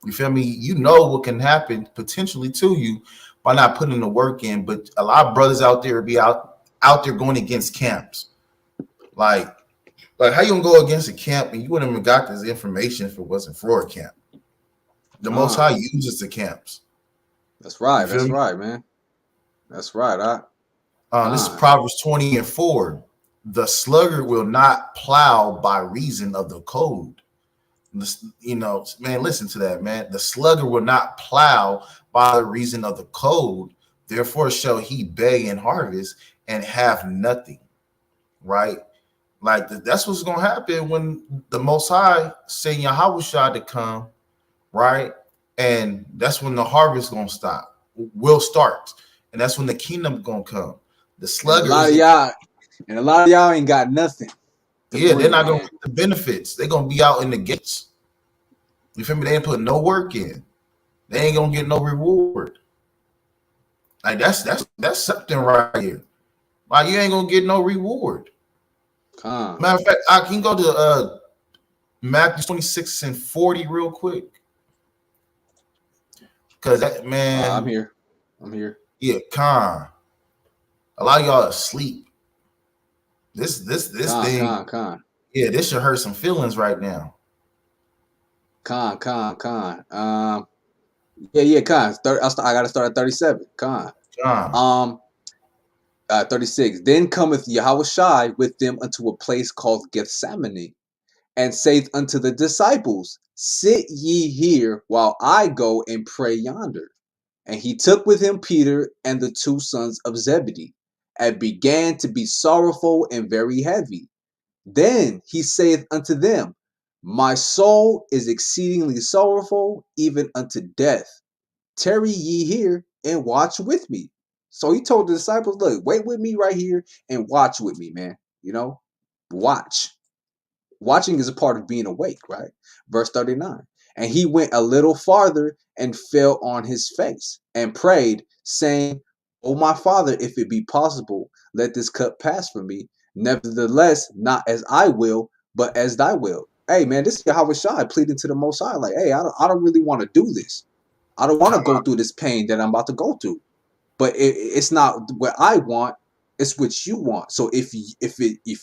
S5: you feel me? You know what can happen potentially to you by not putting the work in. But a lot of brothers out there be out there going against camps. Like how you gonna go against a camp and you wouldn't have got this information if it wasn't for a camp? The Most High uses the camps.
S4: That's right. That's right, man. That's right.
S5: This is Proverbs 20:4. The sluggard will not plow by reason of the cold. Man, listen to that, man. The sluggard will not plow by the reason of the cold. Therefore shall he beg and harvest and have nothing. Right? Like that's what's gonna happen when the Most High send Yahushua to come, right? And that's when the harvest gonna will start, and that's when the kingdom gonna come. The sluggard,
S4: and a lot of y'all ain't got nothing.
S5: Yeah, they're not gonna get the benefits. They're gonna be out in the gates. You feel me? They ain't put no work in. They ain't gonna get no reward. Like that's something right here. Like you ain't gonna get no reward. Matter of fact, I can go to Matthew 26:40 real quick. Cause that man,
S4: I'm here.
S5: Yeah, a lot of y'all are asleep. This thing, yeah, this should hurt some feelings right now.
S4: Yeah, I gotta start at 37. 36. Then cometh Yahushua with them unto a place called Gethsemane, and saith unto the disciples, sit ye here while I go and pray yonder. And he took with him Peter and the 2 sons of Zebedee, and began to be sorrowful and very heavy. Then he saith unto them, my soul is exceedingly sorrowful, even unto death. Tarry ye here and watch with me. So he told the disciples, look, wait with me right here and watch with me, man. Watch. Watching is a part of being awake, right? Verse 39. And he went a little farther and fell on his face and prayed, saying, O my Father, if it be possible, let this cup pass from me. Nevertheless, not as I will, but as thy will. Hey, man, this is Yahushua pleading to the Most High. Like, hey, I don't really want to do this. I don't want to go through this pain that I'm about to go through. But it's not what I want. It's what you want. So if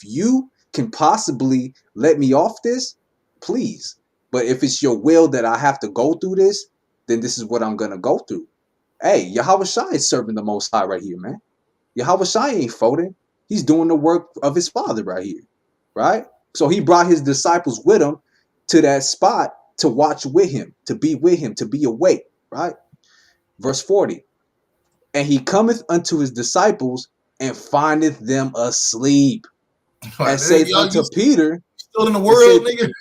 S4: you can possibly let me off this, please. But if it's your will that I have to go through this, then this is what I'm going to go through. Hey, Yahushua is serving the Most High right here, man. Yahushua ain't folding. He's doing the work of his Father right here, right? So he brought his disciples with him to that spot to watch with him, to be with him, to be awake, right? Verse 40. And he cometh unto his disciples and findeth them asleep. And saith unto Peter,
S5: still in the world, nigga.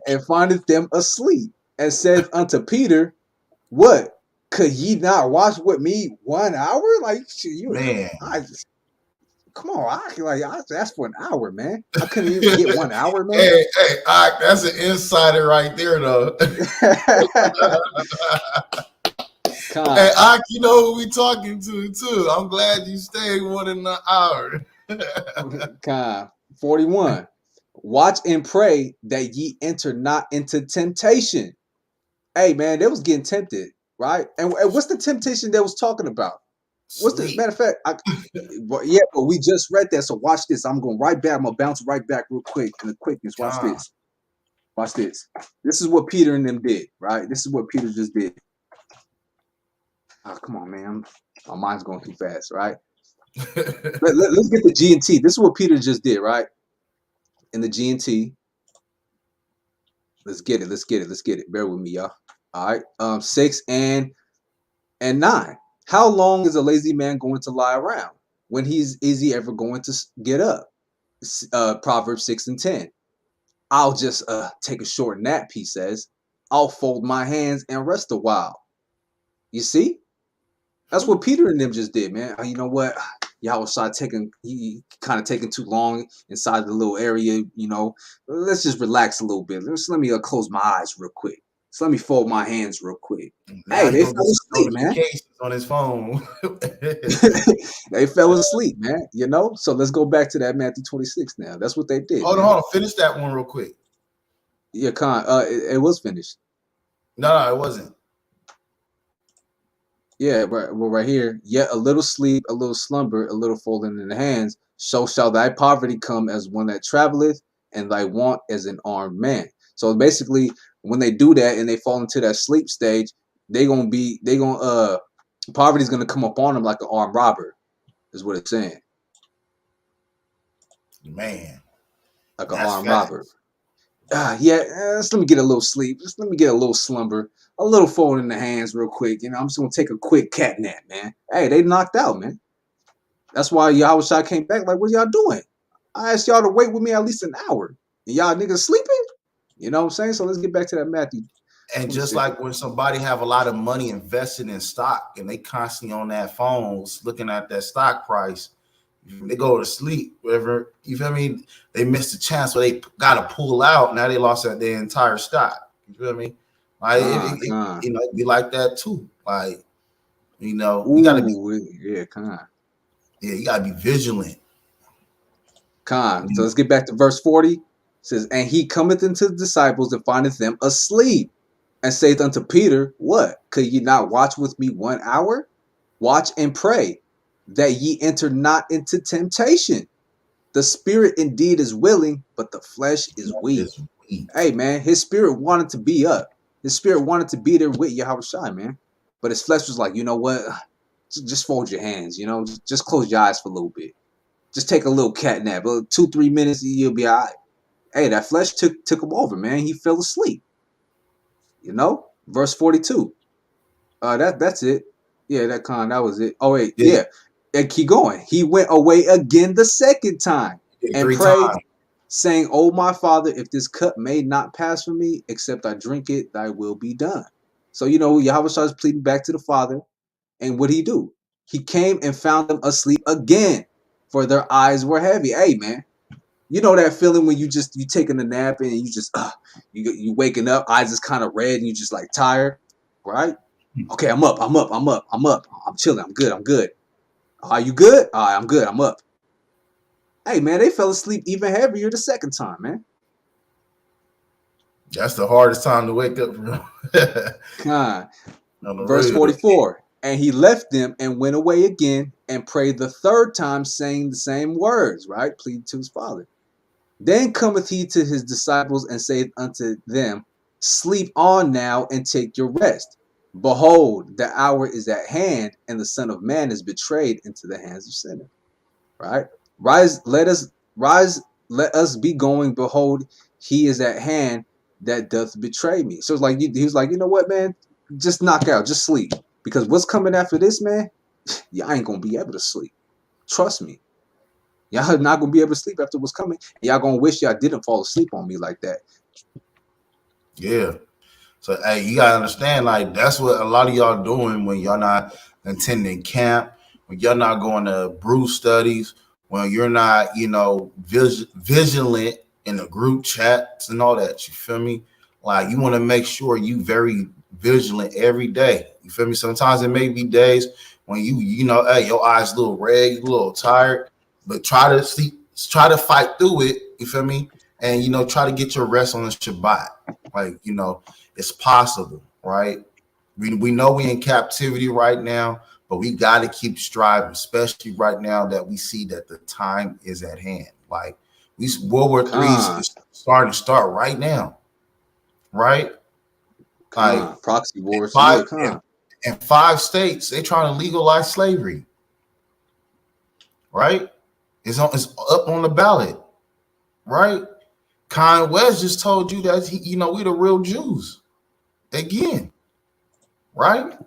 S4: and findeth them asleep. And saith unto Peter, what? Could ye not watch with me 1 hour? Like,
S5: man.
S4: Come on, I asked for an hour, man. I couldn't even get 1 hour, man.
S5: Hey, that's an insider right there, though. Hey, you know who we talking to, too. I'm glad you stayed more than an hour.
S4: 41. watch and pray that ye enter not into temptation. Hey man, they was getting tempted, right? And what's the temptation they was talking about? What's the
S5: Sleep.
S4: matter of fact? But we just read that. So watch this. I'm going right back. I'm gonna bounce right back real quick in the quickness. Watch this. Watch this. This is what Peter and them did, right? This is what Peter just did. Oh, come on, man. My mind's going too fast, right? Let's get the G and T. This is what Peter just did, right? In the G and T. Let's get it. Let's get it. Let's get it. Bear with me, y'all. All right. 6 and 9. How long is a lazy man going to lie around? When is he ever going to get up? Proverbs 6 and 10. I'll just take a short nap, he says. I'll fold my hands and rest a while. You see? That's what Peter and them just did, man. You know what? Y'all started he kind of taking too long inside the little area, you know. Let's just relax a little bit. Let me close my eyes real quick. So let me fold my hands real quick.
S5: Now
S4: hey, they fell asleep, man.
S5: On his phone.
S4: They fell asleep, man. You know? So let's go back to that Matthew 26 now. That's what they did.
S5: Hold on. Finish that one real quick.
S4: Yeah, it was finished.
S5: No, it wasn't.
S4: Yeah, right here. Yet a little sleep, a little slumber, a little folding in the hands. So shall thy poverty come as one that traveleth, and thy want as an armed man. So basically, when they do that and they fall into that sleep stage, poverty's gonna come up on them like an armed robber, is what it's saying.
S5: Man,
S4: like an armed robber. Just let me get a little sleep. Just let me get a little slumber, a little fold in the hands real quick. You know, I'm just gonna take a quick cat nap, man. Hey, they knocked out, man. That's why Yahweh came back. Like, what y'all doing? I asked y'all to wait with me at least an hour. And y'all niggas sleeping? You know what I'm saying? So let's get back to that Matthew.
S5: And just like when somebody have a lot of money invested in stock and they constantly on that phone looking at that stock price, they go to sleep, whatever. You feel me? They missed a chance, so they got to pull out. Now they lost their entire stock. You feel me? Like it'd be like that too. Like, you know, you gotta be
S4: you
S5: gotta be vigilant.
S4: So let's get back to verse 40. It says, and he cometh into the disciples and findeth them asleep, and saith unto Peter, what? Could ye not watch with me 1 hour? Watch and pray, that ye enter not into temptation. The spirit indeed is willing, but the flesh is weak. Hey, man, his spirit wanted to be up. His spirit wanted to be there with Yahweh Shai, man. But his flesh was like, you know what? Just fold your hands, you know? Just close your eyes for a little bit. Just take a little cat nap. 2-3 minutes, you'll be all right. Hey, that flesh took him over, man. He fell asleep. You know? Verse 42. That's it. Yeah, that was it. Oh, wait, yeah. And keep going. He went away again the second time and prayed, saying, O my Father, if this cup may not pass from me, except I drink it, thy will be done. So, you know, Yahweh starts pleading back to the Father. And what did he do? He came and found them asleep again, for their eyes were heavy. Hey, man, you know that feeling when you taking a nap and you just, you waking up, eyes is kind of red and you just like tired, right? Okay, I'm up. I'm chilling. I'm good. Are you good? All right, I'm good. I'm up. Hey, man, they fell asleep even heavier the second time, man.
S5: That's the hardest time to wake up, bro.
S4: Verse 44. And he left them and went away again and prayed the third time, saying the same words, right? Plead to his Father. Then cometh he to his disciples and saith unto them, sleep on now and take your rest. Behold, the hour is at hand, and the Son of Man is betrayed into the hands of sinners. Right? Let us be going. Behold, he is at hand that doth betray me. So it's like he was like, you know what, man? Just knock out, just sleep. Because what's coming after this, man? Y'all ain't gonna be able to sleep. Trust me. Y'all not gonna be able to sleep after what's coming. And y'all gonna wish y'all didn't fall asleep on me like that.
S5: Yeah. So hey, you gotta understand, like that's what a lot of y'all doing when y'all not attending camp, when y'all not going to brew studies, when you're not, you know, vigilant in the group chats and all that. You feel me? Like you want to make sure you very vigilant every day. You feel me? Sometimes it may be days when you know, hey, your eyes a little red, you a little tired, but try to sleep, try to fight through it. You feel me? and try to get your rest on the Shabbat. Like, it's possible, right? We know we in captivity right now, but we got to keep striving, especially right now that we see that the time is at hand. Like, World War III is starting to start right now, right? Like,
S4: proxy wars.
S5: five
S4: Yeah,
S5: in 5 states, they trying to legalize slavery, right? It's up on the ballot, right? Kanye West just told you that we the real Jews again, right?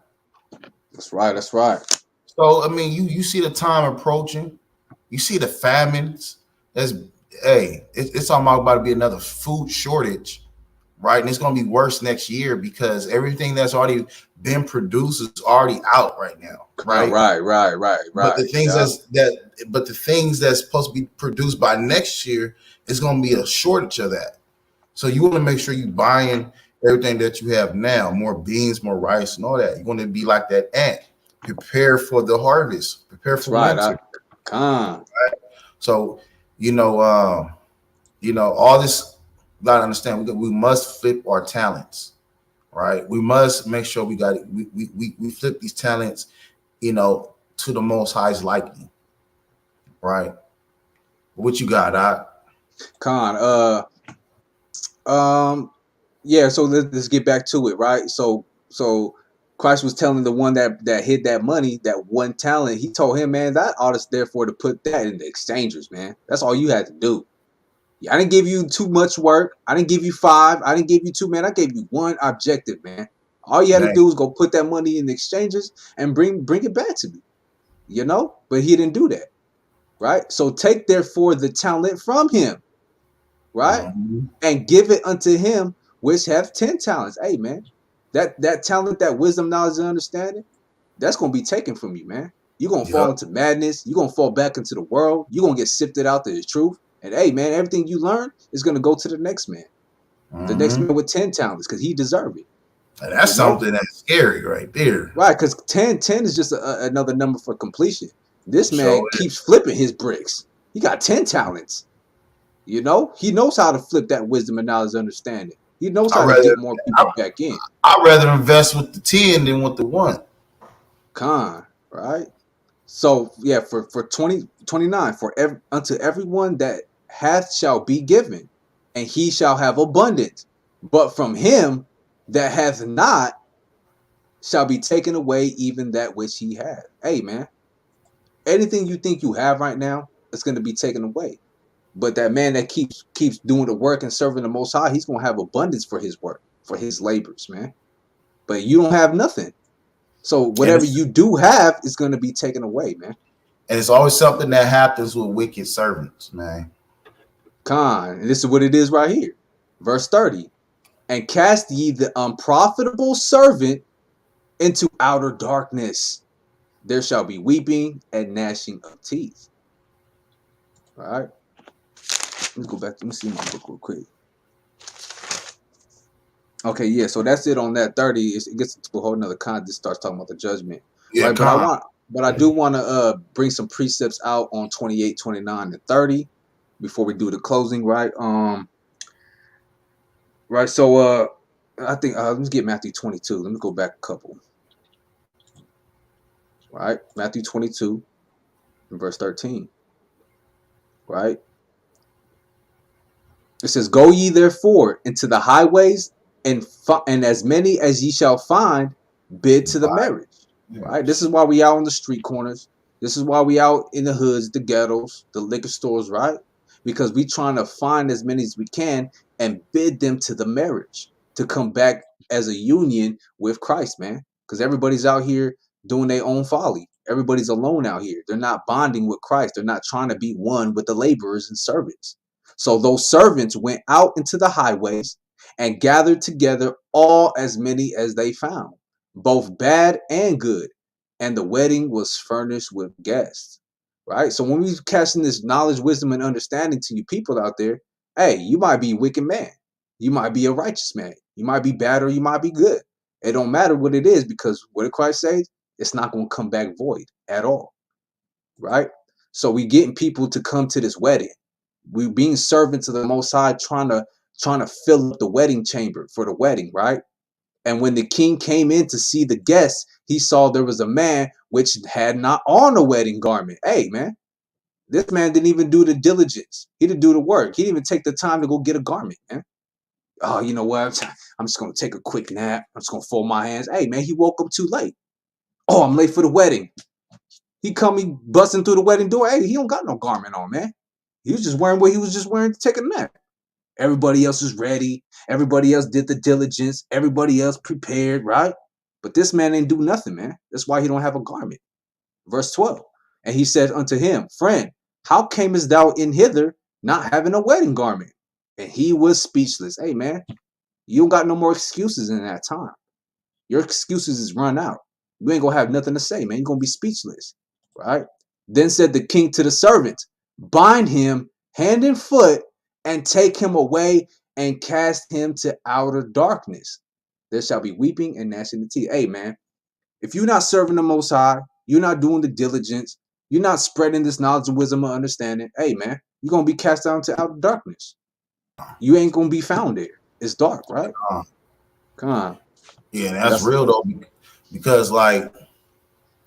S4: That's right. That's right.
S5: So I mean, you see the time approaching. You see the famines. It's talking about to be another food shortage, right? And it's going to be worse next year because everything that's already been produced is already out right now, right?
S4: Right.
S5: But the things but the things that's supposed to be produced by next year is going to be a shortage of that. So you want to make sure you buying everything that you have now, more beans, more rice, and all that. You want to be like that ant, prepare for the harvest, prepare for winter. So all this. You gotta understand. We must flip our talents, right? We must make sure we got it. We flip these talents, to the Most High's liking, right? What you got,
S4: Yeah, so let's get back to it, right? So Christ was telling the one that hid that money, that one talent. He told him, man, that ought to therefore to put that in the exchangers, man. That's all you had to do. I didn't give you too much work. I didn't give you 5. I didn't give you 2, man. I gave you one objective, man. All you had to do was go put that money in the exchanges and bring it back to me, But he didn't do that, right? So take therefore the talent from him, right?
S5: Mm-hmm.
S4: And give it unto him which hath 10 talents. Hey, man, that talent, that wisdom, knowledge, and understanding, that's going to be taken from you, man. You're going to fall into madness. You're going to fall back into the world. You're going to get sifted out to the truth. And hey, man, everything you learn is going to go to the next man.
S5: Mm-hmm.
S4: The next man with 10 talents, because he deserves it.
S5: And that's something that's scary right there.
S4: Right, because 10 is just another number for completion. This man keeps flipping his bricks. He got 10 talents. He knows how to flip that wisdom and knowledge and understanding. He knows how to get more people back in.
S5: I'd rather invest with the 10 than with the 1.
S4: Right? So, yeah, for 29, unto everyone that hath shall be given, and he shall have abundance. But from him that hath not shall be taken away even that which he hath. Hey, man, anything you think you have right now is going to be taken away. But that man that keeps doing the work and serving the Most High, he's going to have abundance for his work, for his labors, man. But you don't have nothing. So whatever you do have is going to be taken away, man.
S5: And it's always something that happens with wicked servants, man.
S4: And this is what it is right here. Verse 30. And cast ye the unprofitable servant into outer darkness. There shall be weeping and gnashing of teeth. All right. Let's go back. Let me see my book real quick. Okay, yeah. So that's it on that 30. It gets into a whole nother context. Starts talking about the judgment.
S5: Yeah,
S4: right? But I do want to bring some precepts out on 28, 29, and 30 before we do the closing, right? Right. So I think let's get Matthew 22. Let me go back a couple. Right, Matthew 22, verse 13. Right. It says, "Go ye therefore into the highways, and as many as ye shall find, bid to the marriage." Right. This is why we out on the street corners. This is why we out in the hoods, the ghettos, the liquor stores, right? Because we trying to find as many as we can and bid them to the marriage, to come back as a union with Christ, man. Because everybody's out here doing their own folly. Everybody's alone out here. They're not bonding with Christ. They're not trying to be one with the laborers and servants. So those servants went out into the highways and gathered together all as many as they found, both bad and good. And the wedding was furnished with guests. Right? So when we casting this knowledge, wisdom, and understanding to you people out there, hey, you might be a wicked man. You might be a righteous man. You might be bad or you might be good. It don't matter what it is, because what did Christ say? It's not going to come back void at all. Right? So we getting people to come to this wedding. We being servants of the Most High, trying to fill up the wedding chamber for the wedding, right? And when the king came in to see the guests, he saw there was a man which had not on a wedding garment. Hey, man, this man didn't even do the diligence. He didn't do the work. He didn't even take the time to go get a garment, man. Oh, you know what? I'm just going to take a quick nap. I'm just going to fold my hands. Hey, man, he woke up too late. Oh, I'm late for the wedding. He busting through the wedding door. Hey, he don't got no garment on, man. He was just wearing what he was just wearing to take a nap. Everybody else is ready. Everybody else did the diligence. Everybody else prepared, right? But this man ain't do nothing, man. That's why he don't have a garment. Verse 12. And he said unto him, Friend, how camest thou in hither not having a wedding garment? And he was speechless. Hey, man, you don't got no more excuses in that time. Your excuses is run out. You ain't going to have nothing to say, man. You're going to be speechless, right? Then said the king to the servant, Bind him hand and foot and take him away and cast him to outer darkness. There shall be weeping and gnashing of teeth. Hey, man, if you're not serving the Most High, you're not doing the diligence, you're not spreading this knowledge and wisdom and understanding, hey, man, you're going to be cast down to outer darkness. You ain't going to be found there. It's dark, right? Come on.
S5: Yeah, that's real, though, because, like,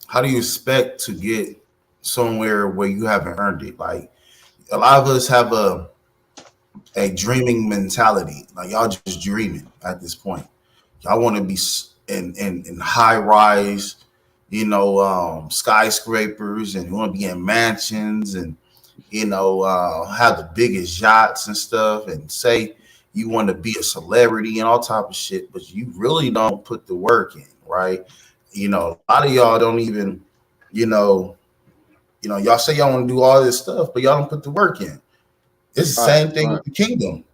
S5: how do you expect to get somewhere where you haven't earned it? Like, a lot of us have a dreaming mentality. Like, y'all just dreaming at this point. Y'all want to be in high rise, skyscrapers, and you want to be in mansions, and have the biggest yachts and stuff, and say you want to be a celebrity and all type of shit, but you really don't put the work in, right? A lot of y'all don't even, y'all say y'all want to do all this stuff, but y'all don't put the work in. It's the same thing with the kingdom.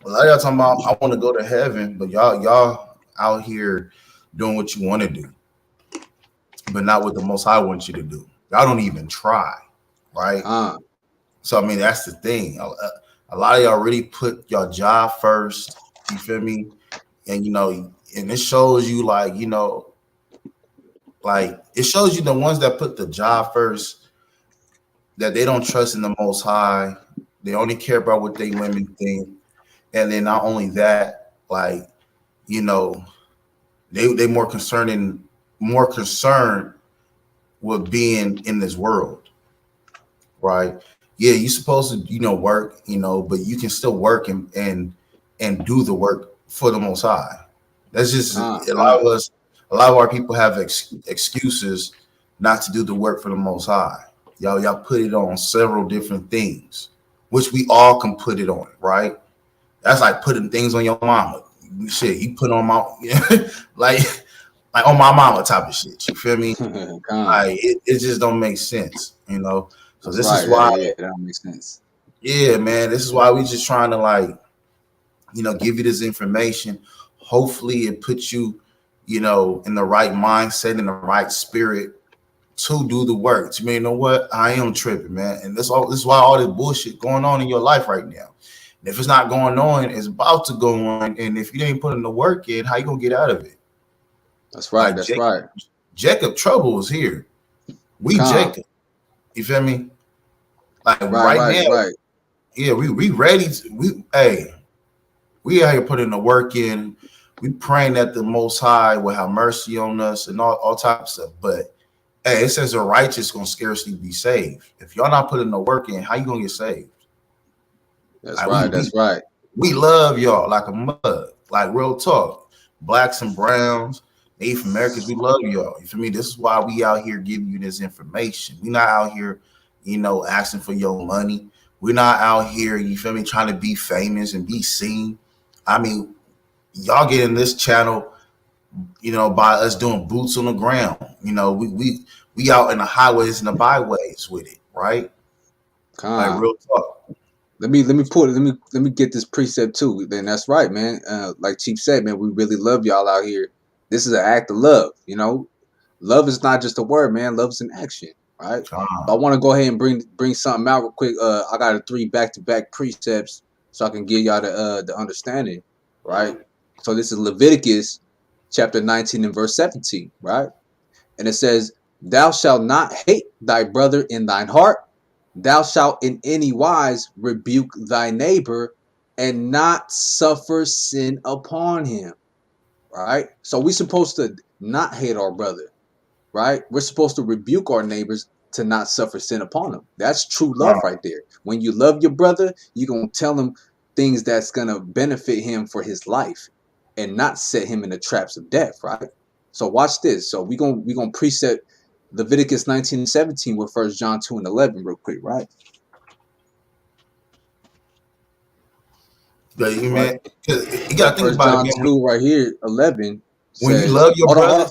S5: A lot of y'all talking about I want to go to heaven, but y'all out here doing what you want to do, but not what the Most High wants you to do. Y'all don't even try, right? So I mean, that's the thing. A lot of y'all really put your job first. You feel me? And and it shows you, like it shows you the ones that put the job first, that they don't trust in the Most High. They only care about what they women think. And then not only that, like, they more concerned with being in this world, right? Yeah, you're supposed to, work, but you can still work and do the work for the Most High. That's just a lot of us. A lot of our people have excuses not to do the work for the Most High. Y'all put it on several different things, which we all can put it on, right? That's like putting things on your mama. Shit, you put on my like on my mama type of shit. You feel me? Like it just don't make sense, So this is why
S4: that don't make sense.
S5: Yeah, man. This is why we just trying to give you this information. Hopefully it puts you, in the right mindset, in the right spirit to do the work. To me, you know what? I am tripping, man. And this is why all this bullshit going on in your life right now. And if it's not going on, it's about to go on. And if you ain't putting the work in, how you gonna get out of it?
S4: That's right. That's right.
S5: Jacob trouble is here. Jacob. You feel me? Like right now. Right. Yeah, we ready to, we out here putting the work in. We praying that the Most High will have mercy on us and all types of stuff. But hey, it says the righteous gonna scarcely be saved. If y'all not putting the work in, how you gonna get saved?
S4: That's right. That's right.
S5: We love y'all like a mud, like real talk. Blacks and browns, Native Americans, we love y'all. You feel me? This is why we out here giving you this information. We not out here, asking for your money. We're not out here, you feel me, trying to be famous and be seen. I mean, y'all get in this channel, by us doing boots on the ground. We out in the highways and the byways with it, right? Like real talk.
S4: Let me get this precept too. Then that's right, man. Like Chief said, man, we really love y'all out here. This is an act of love, Love is not just a word, man. Love is an action, right? I want to go ahead and bring something out real quick. I got 3 back-to-back precepts so I can give y'all the understanding, right? So this is Leviticus chapter 19 and verse 17, right? And it says, "Thou shalt not hate thy brother in thine heart, Thou shalt in any wise rebuke thy neighbor and not suffer sin upon him. Right? So we're supposed to not hate our brother, right? We're supposed to rebuke our neighbors to not suffer sin upon them. That's true love right there. When you love your brother, you're going to tell him things that's going to benefit him for his life and not set him in the traps of death, right? So watch this. So we're going to precept Leviticus 19 and 17 with 1 John 2 and 11 real quick, right?
S5: But you
S4: Right.
S5: man, 'cause you
S4: So
S5: gotta think
S4: First
S5: about it,
S4: John
S5: man.
S4: 2 right here, 11
S5: When you
S4: says,
S5: love your
S4: hold on, hold
S5: brother,
S4: on.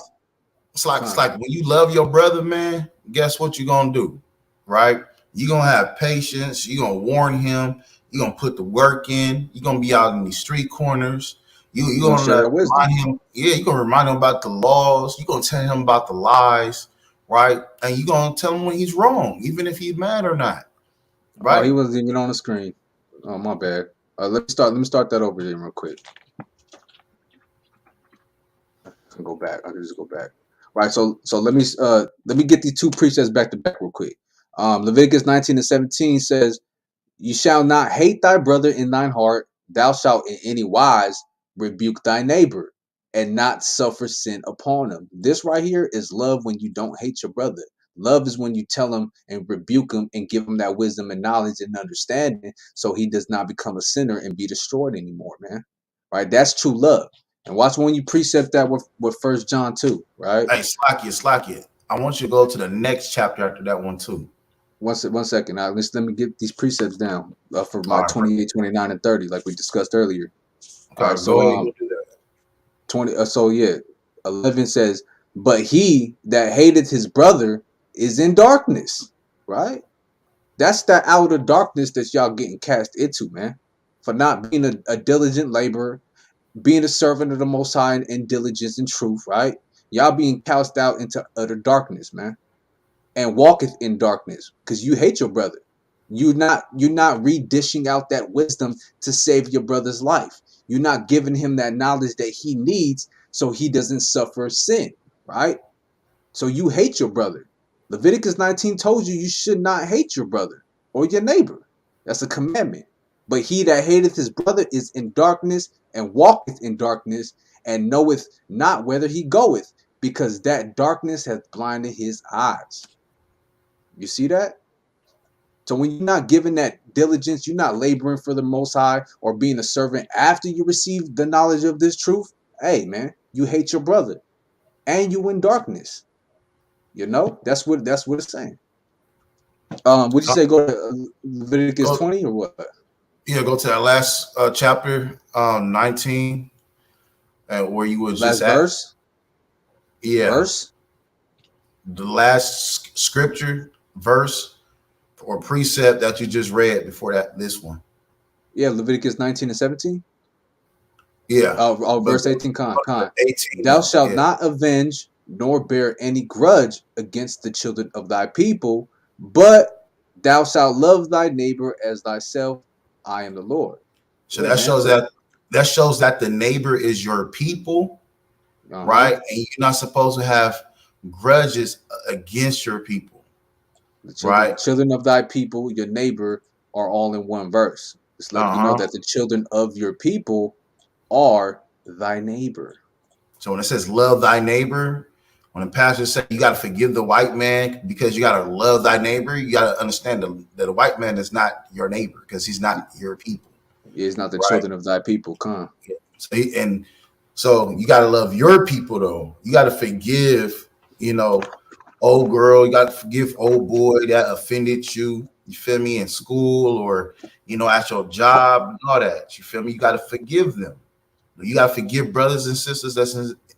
S5: it's like when you love your brother, man. Guess what you're gonna do, right? You're gonna have patience. You're gonna warn him. You're gonna put the work in. You're gonna be out in these street corners.
S4: You're
S5: You're
S4: going to share
S5: gonna
S4: that wisdom.
S5: remind him. Yeah, you're gonna remind him about the laws. You're gonna tell him about the lies, right? And you're gonna tell him when he's wrong, even if he's mad or not,
S4: Oh, he
S5: right?
S4: wasn't even on the screen. Oh, my bad. Let me start that over there real quick. I can go back. I can just go back. Right. So let me get these two precepts back to back real quick. Leviticus 19 and 17 says, "You shall not hate thy brother in thine heart. Thou shalt in any wise rebuke thy neighbor and not suffer sin upon him." This right here is love when you don't hate your brother. Love is when you tell him and rebuke him and give him that wisdom and knowledge and understanding so he does not become a sinner and be destroyed anymore, man. Right? That's true love. And watch when you precept that with 1 John 2, right?
S5: Hey, slack it. I want you to go to the next chapter after that one too.
S4: One second. Now, let me get these precepts down for
S5: All
S4: my
S5: right,
S4: 28, 29, and 30, like we discussed earlier. All
S5: all
S4: right,
S5: right, go
S4: so
S5: ahead, go do that.
S4: 20 so yeah, 11 says, "But he that hateth his brother is in darkness." Right? That's that outer darkness that y'all getting cast into, man. For not being a diligent laborer, being a servant of the Most High in diligence and truth, right? Y'all being cast out into utter darkness, man, and walketh in darkness because you hate your brother. You're not redishing out that wisdom to save your brother's life. You're not giving him that knowledge that he needs so he doesn't suffer sin, right? So you hate your brother. Leviticus 19 told you you should not hate your brother or your neighbor. That's a commandment. But he that hateth his brother is in darkness and walketh in darkness and knoweth not whither he goeth, because that darkness hath blinded his eyes. You see that? So when you're not giving that diligence, you're not laboring for the Most High or being a servant after you receive the knowledge of this truth. Hey, man, you hate your brother and you in darkness. You know, that's what it's saying. Would you
S5: Uh,
S4: say go to Leviticus
S5: Go,
S4: 20 or what?
S5: yeah, go to that last chapter, 19, where you was just
S4: Last
S5: at.
S4: verse?
S5: Yeah,
S4: Verse?
S5: the last scripture, verse, or precept that you just read before that. This one.
S4: Yeah, Leviticus 19 and 17.
S5: Yeah, but
S4: Verse 18,
S5: go to
S4: con.
S5: 18
S4: Thou
S5: now.
S4: shalt
S5: Yeah.
S4: not avenge nor bear any grudge against the children of thy people, but thou shalt love thy neighbor as thyself. I am the Lord.
S5: So
S4: Yeah,
S5: that
S4: man.
S5: shows
S4: So,
S5: that the neighbor is your people,
S4: uh-huh.
S5: right? And you're not supposed to have grudges against your people,
S4: The children,
S5: right?
S4: children of thy people, your neighbor, are all in one verse. It's letting you know
S5: Uh huh.
S4: that the children of your people are thy neighbor.
S5: So when it says love thy neighbor, when the pastor said you got to forgive the white man because you got to love thy neighbor, you got to understand that the white man is not your neighbor because he's not your people,
S4: Is not the
S5: right?
S4: children of thy people. Come.
S5: So you got to love your people though. You got to forgive, you know, old girl. You got to forgive old boy that offended you. You feel me, in school or at your job and all that. You feel me? You got to forgive them. You got to forgive brothers and sisters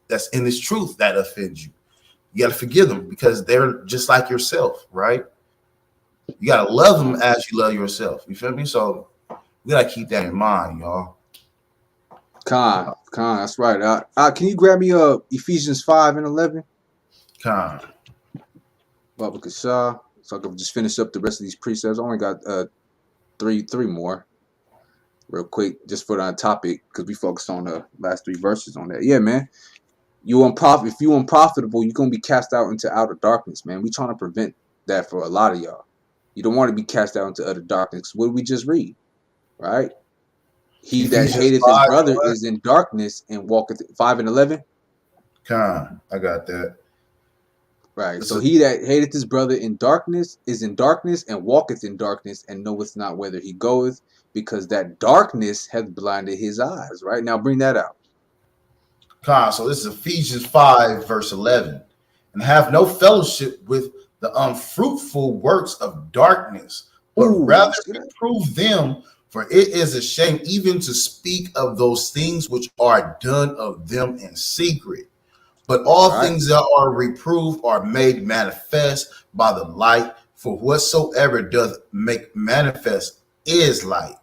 S5: that's in this truth that offend you. You got to forgive them because they're just like yourself, right? You got to love them as you love yourself. You feel me? So we got to keep that in mind, y'all.
S4: That's right. Can you grab me Ephesians 5 and 11?
S5: Con.
S4: Baba Kasha, so I can just finish up the rest of these precepts. I only got three more real quick, just for the topic, because we focused on the last three verses on that. Yeah, man. If you unprofitable, you're gonna be cast out into outer darkness, man. We trying to prevent that for a lot of y'all. You don't want to be cast out into utter darkness. What did we just read? Right? He that
S5: Ephesians
S4: hateth his
S5: 5 and
S4: brother
S5: what?
S4: is in darkness and walketh 5 and 11.
S5: I got that.
S4: Right.
S5: It's
S4: So
S5: a
S4: he that hateth his brother in darkness is in darkness and walketh in darkness and knoweth not whither he goeth, because that darkness hath blinded his eyes. Right. Now bring that out.
S5: So this is Ephesians 5, verse 11. And have no fellowship with the unfruitful works of darkness, but
S4: Ooh,
S5: rather
S4: see that?
S5: reprove them, for it is a shame even to speak of those things which are done of them in secret. But all
S4: Right.
S5: things that are reproved are made manifest by the light, for whatsoever doth make manifest is light.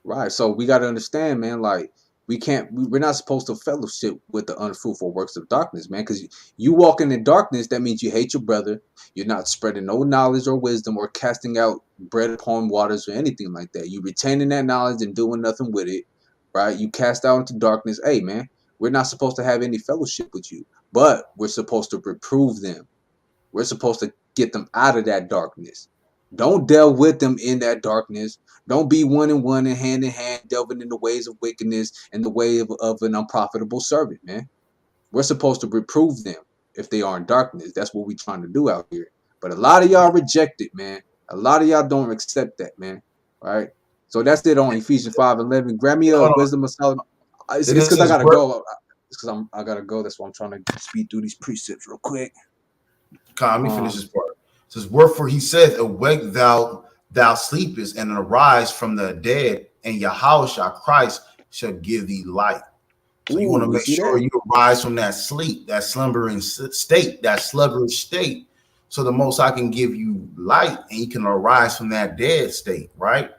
S4: Right. So we got to understand, man, like we're not supposed to fellowship with the unfruitful works of darkness, man, because you walking in darkness, that means you hate your brother. You're not spreading no knowledge or wisdom or casting out bread upon waters or anything like that. You retaining that knowledge and doing nothing with it, right? You cast out into darkness. Hey, man, we're not supposed to have any fellowship with you, but we're supposed to reprove them. We're supposed to get them out of that darkness. Don't delve with them in that darkness. Don't be one and hand in hand, delving in the ways of wickedness and the way of an unprofitable servant, man. We're supposed to reprove them if they are in darkness. That's what we're trying to do out here. But a lot of y'all reject it, man. A lot of y'all don't accept that, man. All right. So that's it on Ephesians 5:11. Grab me a
S5: Hold on.
S4: wisdom of Solomon. It's
S5: Then it
S4: because I
S5: says,
S4: gotta go. It's because I gotta go. That's why I'm trying to speed through these precepts real quick.
S5: let me finish this part. It says, wherefore he saith, awake thou sleepest, and arise from the dead, and Yahushua Christ shall give thee light. So you want to
S4: Ooh, you
S5: make
S4: see
S5: sure
S4: that?
S5: you arise from that sleep, that slumbering state, that sluggish state, so the Most High can give you light, and you can arise from that dead state, right?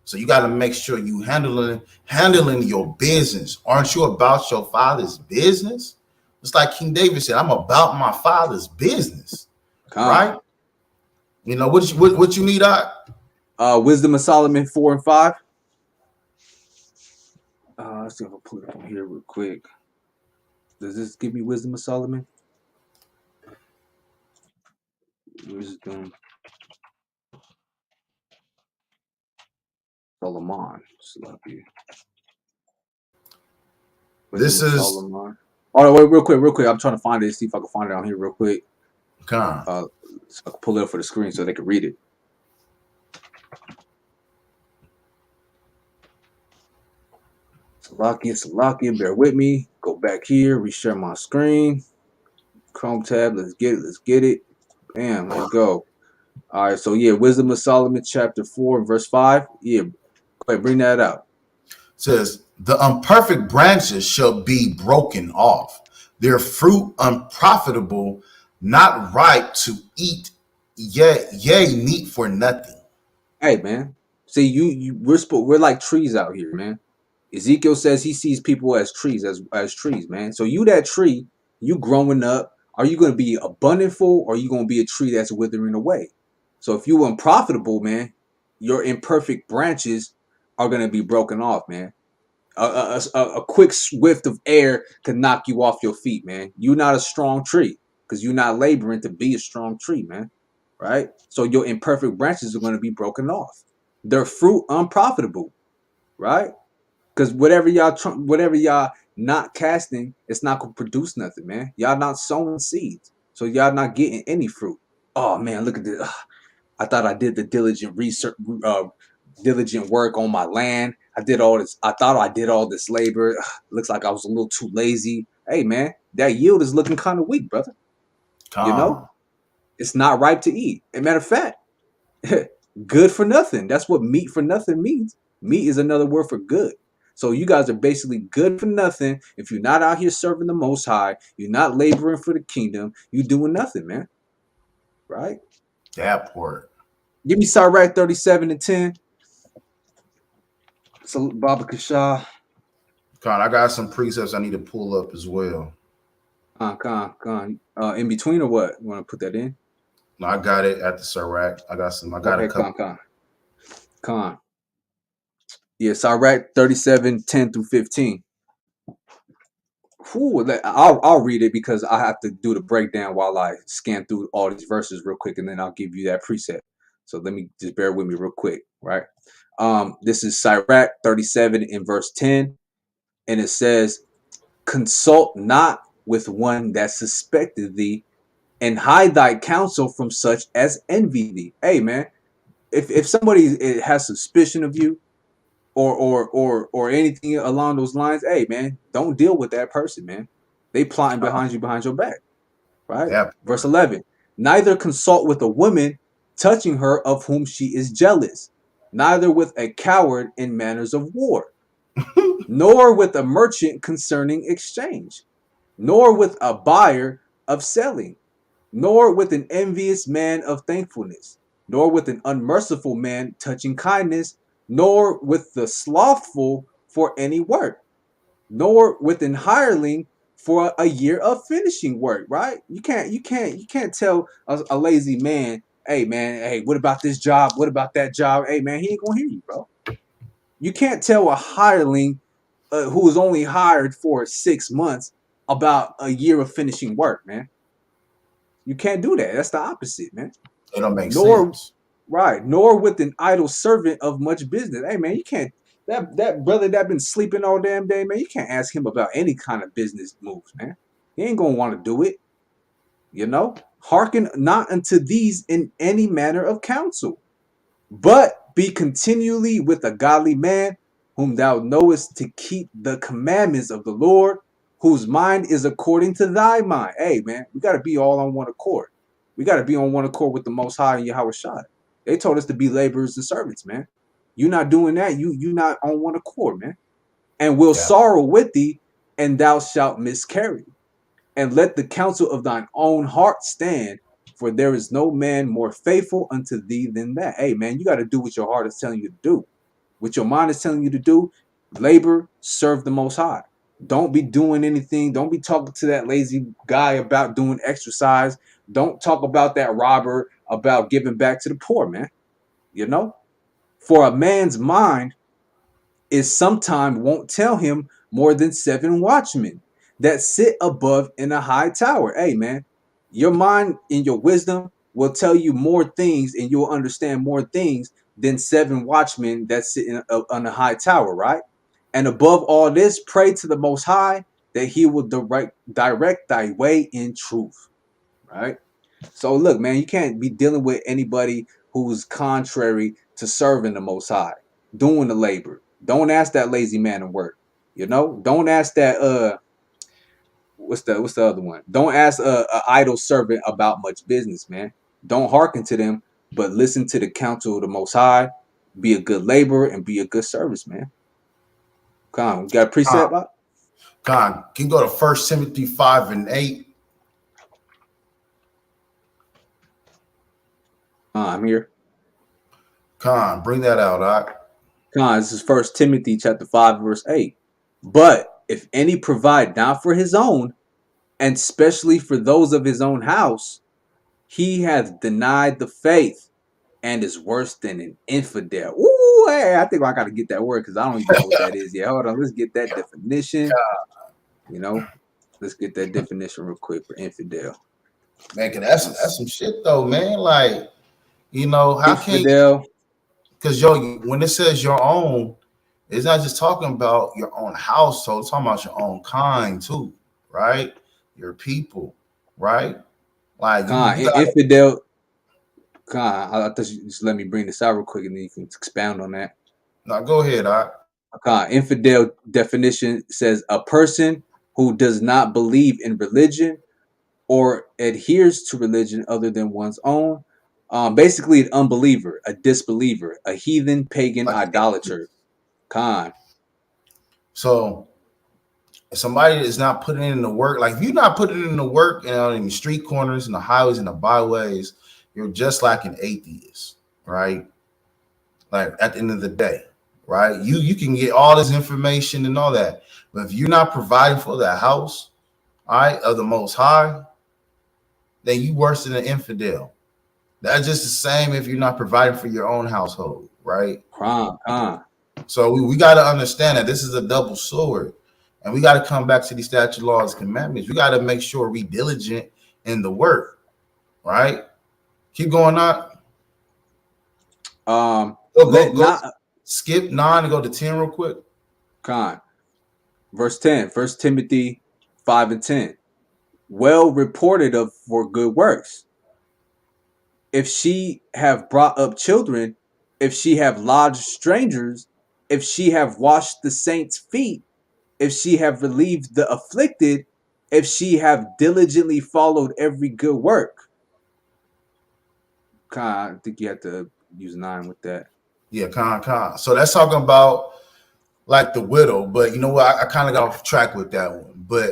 S5: So you got to make sure you handling your business. Aren't you about your father's business? It's like King David said, "I'm about my father's business,"
S4: Con.
S5: right? You know what you need out.
S4: Wisdom of Solomon 4 and 5. Let's see if I pull it up on here real quick. Does this give me Wisdom of Solomon? Wisdom Solomon. Sloppy.
S5: This
S4: Wisdom of
S5: is
S4: Solomon. Oh, wait, real quick. I'm trying to find it. See if I can find it on here real quick.
S5: Con.
S4: So I can pull it up for the screen so they can read it. Salakia, bear with me. Go back here, reshare my screen. Chrome tab, let's get it. Bam, there you go. All right, so yeah, Wisdom of Solomon, chapter 4, verse 5. Yeah, go ahead, bring that out.
S5: Says, the imperfect branches shall be broken off, their fruit unprofitable, not ripe to eat, yea, meat for nothing.
S4: Hey, man. See, we're like trees out here, man. Ezekiel says he sees people as trees, as trees, man. So you that tree, you growing up, are you going to be abundantful, or are you going to be a tree that's withering away? So if you unprofitable, man, your imperfect branches are going to be broken off, man. A quick swift of air could knock you off your feet, man. You're not a strong tree because you're not laboring to be a strong tree, man. Right? So your imperfect branches are going to be broken off. Their fruit unprofitable, right? Because whatever y'all not casting, it's not gonna produce nothing, man. Y'all not sowing seeds, so y'all not getting any fruit. Oh man, look at this. I thought I did the diligent research, diligent work on my land. I did all this. I thought I did all this labor. Looks like I was a little too lazy. Hey man, that yield is looking kind of weak, brother. You know,
S5: Con.
S4: it's not ripe to eat. As a matter of fact, good for nothing. That's what meat for nothing means. Meat is another word for good. So you guys are basically good for nothing if you're not out here serving the Most High. You're not laboring for the kingdom. You're doing nothing, man. Right?
S5: That part.
S4: Give me Sirach 37 and 10. So Baba Kasha.
S5: Con, I got some precepts I need to pull up as well.
S4: Con. In between or what? You want to put that in?
S5: No, I got it at the Sirach. I got
S4: Okay,
S5: a couple.
S4: Con. Yeah, Sirach 37, 10 through 15. I'll read it because I have to do the breakdown while I scan through all these verses real quick, and then I'll give you that precept. So let me just bear with me real quick, right? This is Sirach 37 in verse 10, and it says, consult not with one that suspected thee, and hide thy counsel from such as envy thee. Hey man, if somebody has suspicion of you or anything along those lines, hey man, don't deal with that person, man. They plotting behind you behind your back, right?
S5: That
S4: Verse
S5: part.
S4: 11. Neither consult with a woman touching her of whom she is jealous, neither with a coward in matters of war, nor with a merchant concerning exchange, nor with a buyer of selling, nor with an envious man of thankfulness, nor with an unmerciful man touching kindness, nor with the slothful for any work, nor with an hireling for a year of finishing work. Right? You can't tell a lazy man, hey man, hey, what about this job? What about that job? Hey man, he ain't gonna hear you, bro. You can't tell a hireling who was only hired for 6 months about a year of finishing work, man. You can't do that. That's the opposite, man.
S5: It don't make
S4: Nor
S5: sense.
S4: right, nor with an idle servant of much business. Hey man, you can't that brother that been sleeping all damn day, man. You can't ask him about any kind of business moves, man. He ain't gonna want to do it. You know, hearken not unto these in any manner of counsel, but be continually with a godly man, whom thou knowest to keep the commandments of the Lord, whose mind is according to thy mind. Hey, man, we got to be all on one accord. We got to be on one accord with the Most High and Yahweh Shai. They told us to be laborers and servants, man. You're not doing that. You not on one accord, man. And will
S5: Yeah.
S4: sorrow with thee, and thou shalt miscarry. And let the counsel of thine own heart stand, for there is no man more faithful unto thee than that. Hey, man, you got to do what your heart is telling you to do. What your mind is telling you to do, labor, serve the Most High. Don't be doing anything. Don't be talking to that lazy guy about doing exercise. Don't talk about that robber about giving back to the poor, man. You know? For a man's mind is sometime won't tell him more than 7 watchmen that sit above in a high tower. Hey, man, your mind and your wisdom will tell you more things and you'll understand more things than 7 watchmen that sit on a high tower, right? And above all this, pray to the Most High that he will direct thy way in truth, right? So look, man, you can't be dealing with anybody who's contrary to serving the Most High, doing the labor. Don't ask that lazy man to work. You know, don't ask that what's the other one? Don't ask a idle servant about much business, man. Don't hearken to them, but listen to the counsel of the Most High. Be a good laborer and be a good service, man. Come on, you got a
S5: Con,
S4: precept, Bob?
S5: can you go to 1 Timothy 5 and 8?
S4: I'm here.
S5: Con, bring that out. All right.
S4: This is 1 Timothy chapter 5, verse 8. But if any provide not for his own, and especially for those of his own house, he hath denied the faith and is worse than an infidel. Ooh, hey, I think I got to get that word because I don't even know what that is yet. Hold on, let's get that definition. You know, let's get that definition real quick for infidel.
S5: Man, that's some shit though, man. Like, how can
S4: Infidel.
S5: because when it says your own, it's not just talking about your own household, it's talking about your own kind too, right? Your people, right? Like you got
S4: Infidel. I thought you just let me bring this out real quick and then you can expound on that.
S5: now go ahead,
S4: Infidel definition says a person who does not believe in religion or adheres to religion other than one's own. Basically, an unbeliever, a disbeliever, a heathen, pagan,
S5: like
S4: idolater. Khan.
S5: so if somebody is not putting in the work, like if you're not putting in the work in the street corners and the highways and the byways, you're just like an atheist, right? Like at the end of the day, right? You can get all this information and all that, but if you're not providing for the house, all right, of the Most High, then you worse than an infidel. That's just the same if you're not providing for your own household, right?
S4: Khan.
S5: So we got to understand that this is a double sword, and we got to come back to these statute laws, commandments. We got to make sure we diligent in the work, right? Keep going on.
S4: Let not
S5: skip 9 and go to 10 real quick.
S4: Verse 10, 1 Timothy 5 and 10. Well reported of for good works. If she have brought up children, if she have lodged strangers, if she have washed the saints' feet, if she have relieved the afflicted, if she have diligently followed every good work. I think you have to use 9 with that.
S5: Yeah, So that's talking about like the widow, but you know what? I kind of got off track with that one. But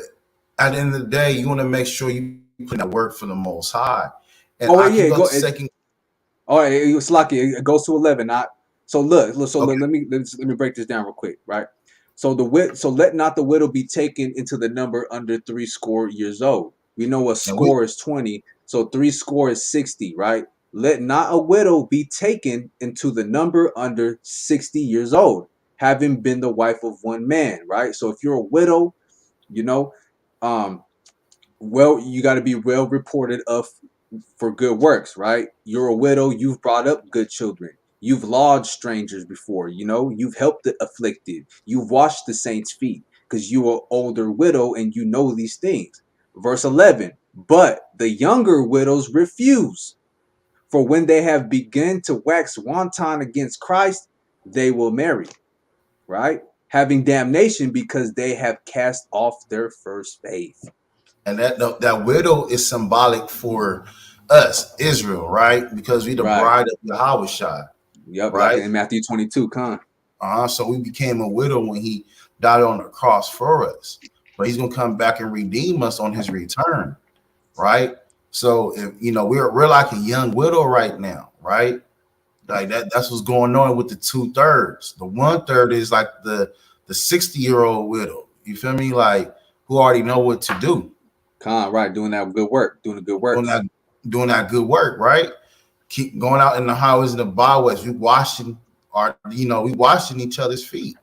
S5: at the end of the day, you want to make sure you put in that work for the Most High. And
S4: Oh
S5: I
S4: yeah,
S5: can go to second.
S4: All right, it's lucky. It goes to 11. So look. So okay. let me break this down real quick, right? So let not the widow be taken into the number under 60 years old. We know a score is 20, so 60 is 60, right? Let not a widow be taken into the number under 60 years old, having been the wife of one man, right? So if you're a widow, you know, you got to be well reported of for good works, right? You're a widow, you've brought up good children, you've lodged strangers before, you've helped the afflicted, you've washed the saints' feet, because you are older widow and you know these things. Verse 11, but the younger widows refuse, for when they have begun to wax wanton against Christ, they will marry, right? Having damnation because they have cast off their first faith.
S5: And that widow is symbolic for us, Israel, right? Because we the bride of Yahweh.
S4: Yep, right? Like in Matthew 22,
S5: So we became a widow when he died on the cross for us. But he's gonna come back and redeem us on his return, right? So if we're like a young widow right now, right? Like that's what's going on with the 2/3. The 1/3 is like the 60-year-old widow. You feel me? Like who already know what to do.
S4: Right, doing that good work, doing
S5: that good work, right? Keep going out in the highways and the byways. We washing each other's feet.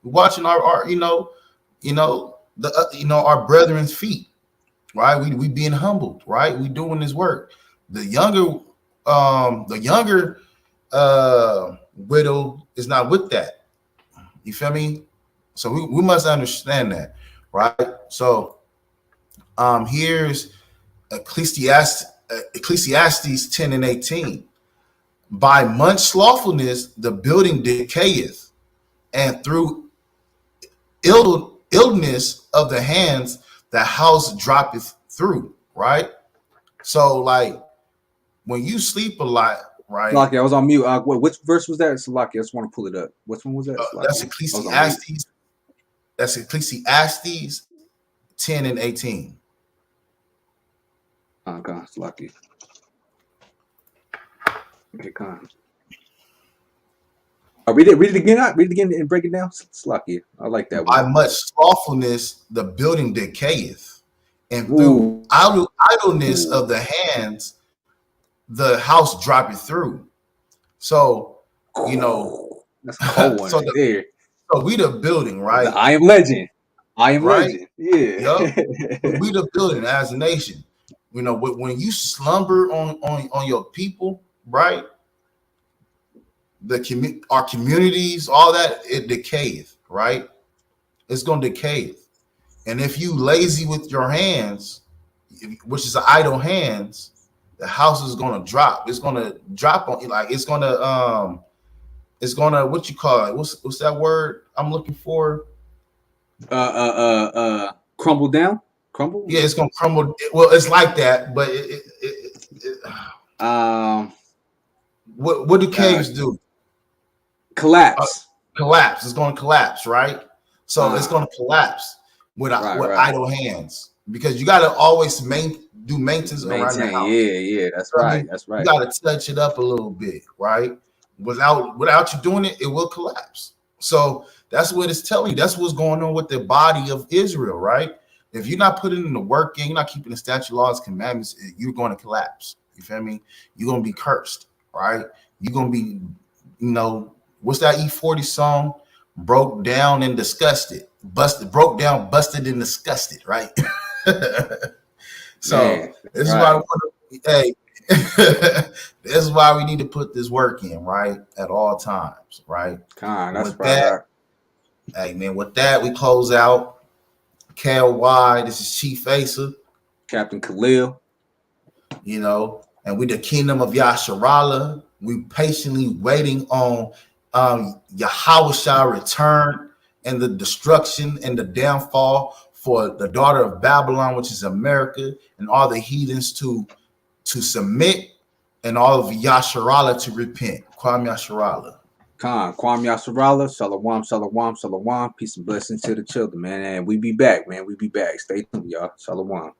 S5: We watching our our brethren's feet, right? We being humbled, right? We doing this work. The younger widow is not with that. You feel me? So we must understand that, right? So here's Ecclesiastes 10 and 18. By much slothfulness the building decayeth, and through illness of the hands the house droppeth through, right? So like when you sleep a lot, right?
S4: Salaki, I was on mute. Which verse was that? Salaki, I just want to pull it up. Which one was that?
S5: That's Ecclesiastes. That's Ecclesiastes 10 and 18.
S4: Salaki. Okay, read it again. Read it again and break it down. Salaki, I like that one.
S5: By much slothfulness the building decayeth, and through idleness of the hands the house droppeth through. So
S4: that's a cold one there.
S5: So we the building, right?
S4: I am legend. Legend. Yeah.
S5: Yep. We the building as a nation. When you slumber on your people, right? Our communities, all that, it decayeth, right? It's gonna decay. And if you lazy with your hands, which is the idle hands, the house is gonna drop. It's gonna drop on you, like it's gonna what you call it? What's that word I'm looking for?
S4: Crumble down. Crumble.
S5: Yeah, it's gonna crumble. Well, it's like that, but what do caves do?
S4: Collapse.
S5: Collapse. It's gonna collapse, right? So it's gonna collapse with idle hands, because you gotta always do maintenance around the house.
S4: Yeah, that's right. That's right.
S5: You gotta touch it up a little bit, right? Without you doing it, it will collapse. So that's what it's telling you. That's what's going on with the body of Israel, right? If you're not putting in the work in, you're not keeping the statute, laws, commandments, you're going to collapse. You feel me? You're going to be cursed, right? You're going to be, what's that E40 song? Broke down and disgusted. Broke down, busted, and disgusted, right? So this is why I want to, That's why we need to put this work in, right? At all times, right?
S4: Con,
S5: And
S4: that's
S5: with
S4: right.
S5: that, hey man, with that, we close out. K.O.Y, this is Chief Asa,
S4: Captain Khalil.
S5: you know, and we the kingdom of YASHARAHLA. We patiently waiting on Yahweh's return and the destruction and the downfall for the daughter of Babylon, which is America, and all the heathens to submit, and all of YASHARAHLA to repent. Kwam YASHARAHLA.
S4: Khan, Kwam Yasharala, Shalawam, Shalawam, Shalawam. Peace and blessings to the children, man. And we be back, man. We be back. Stay tuned, y'all. Shalawam.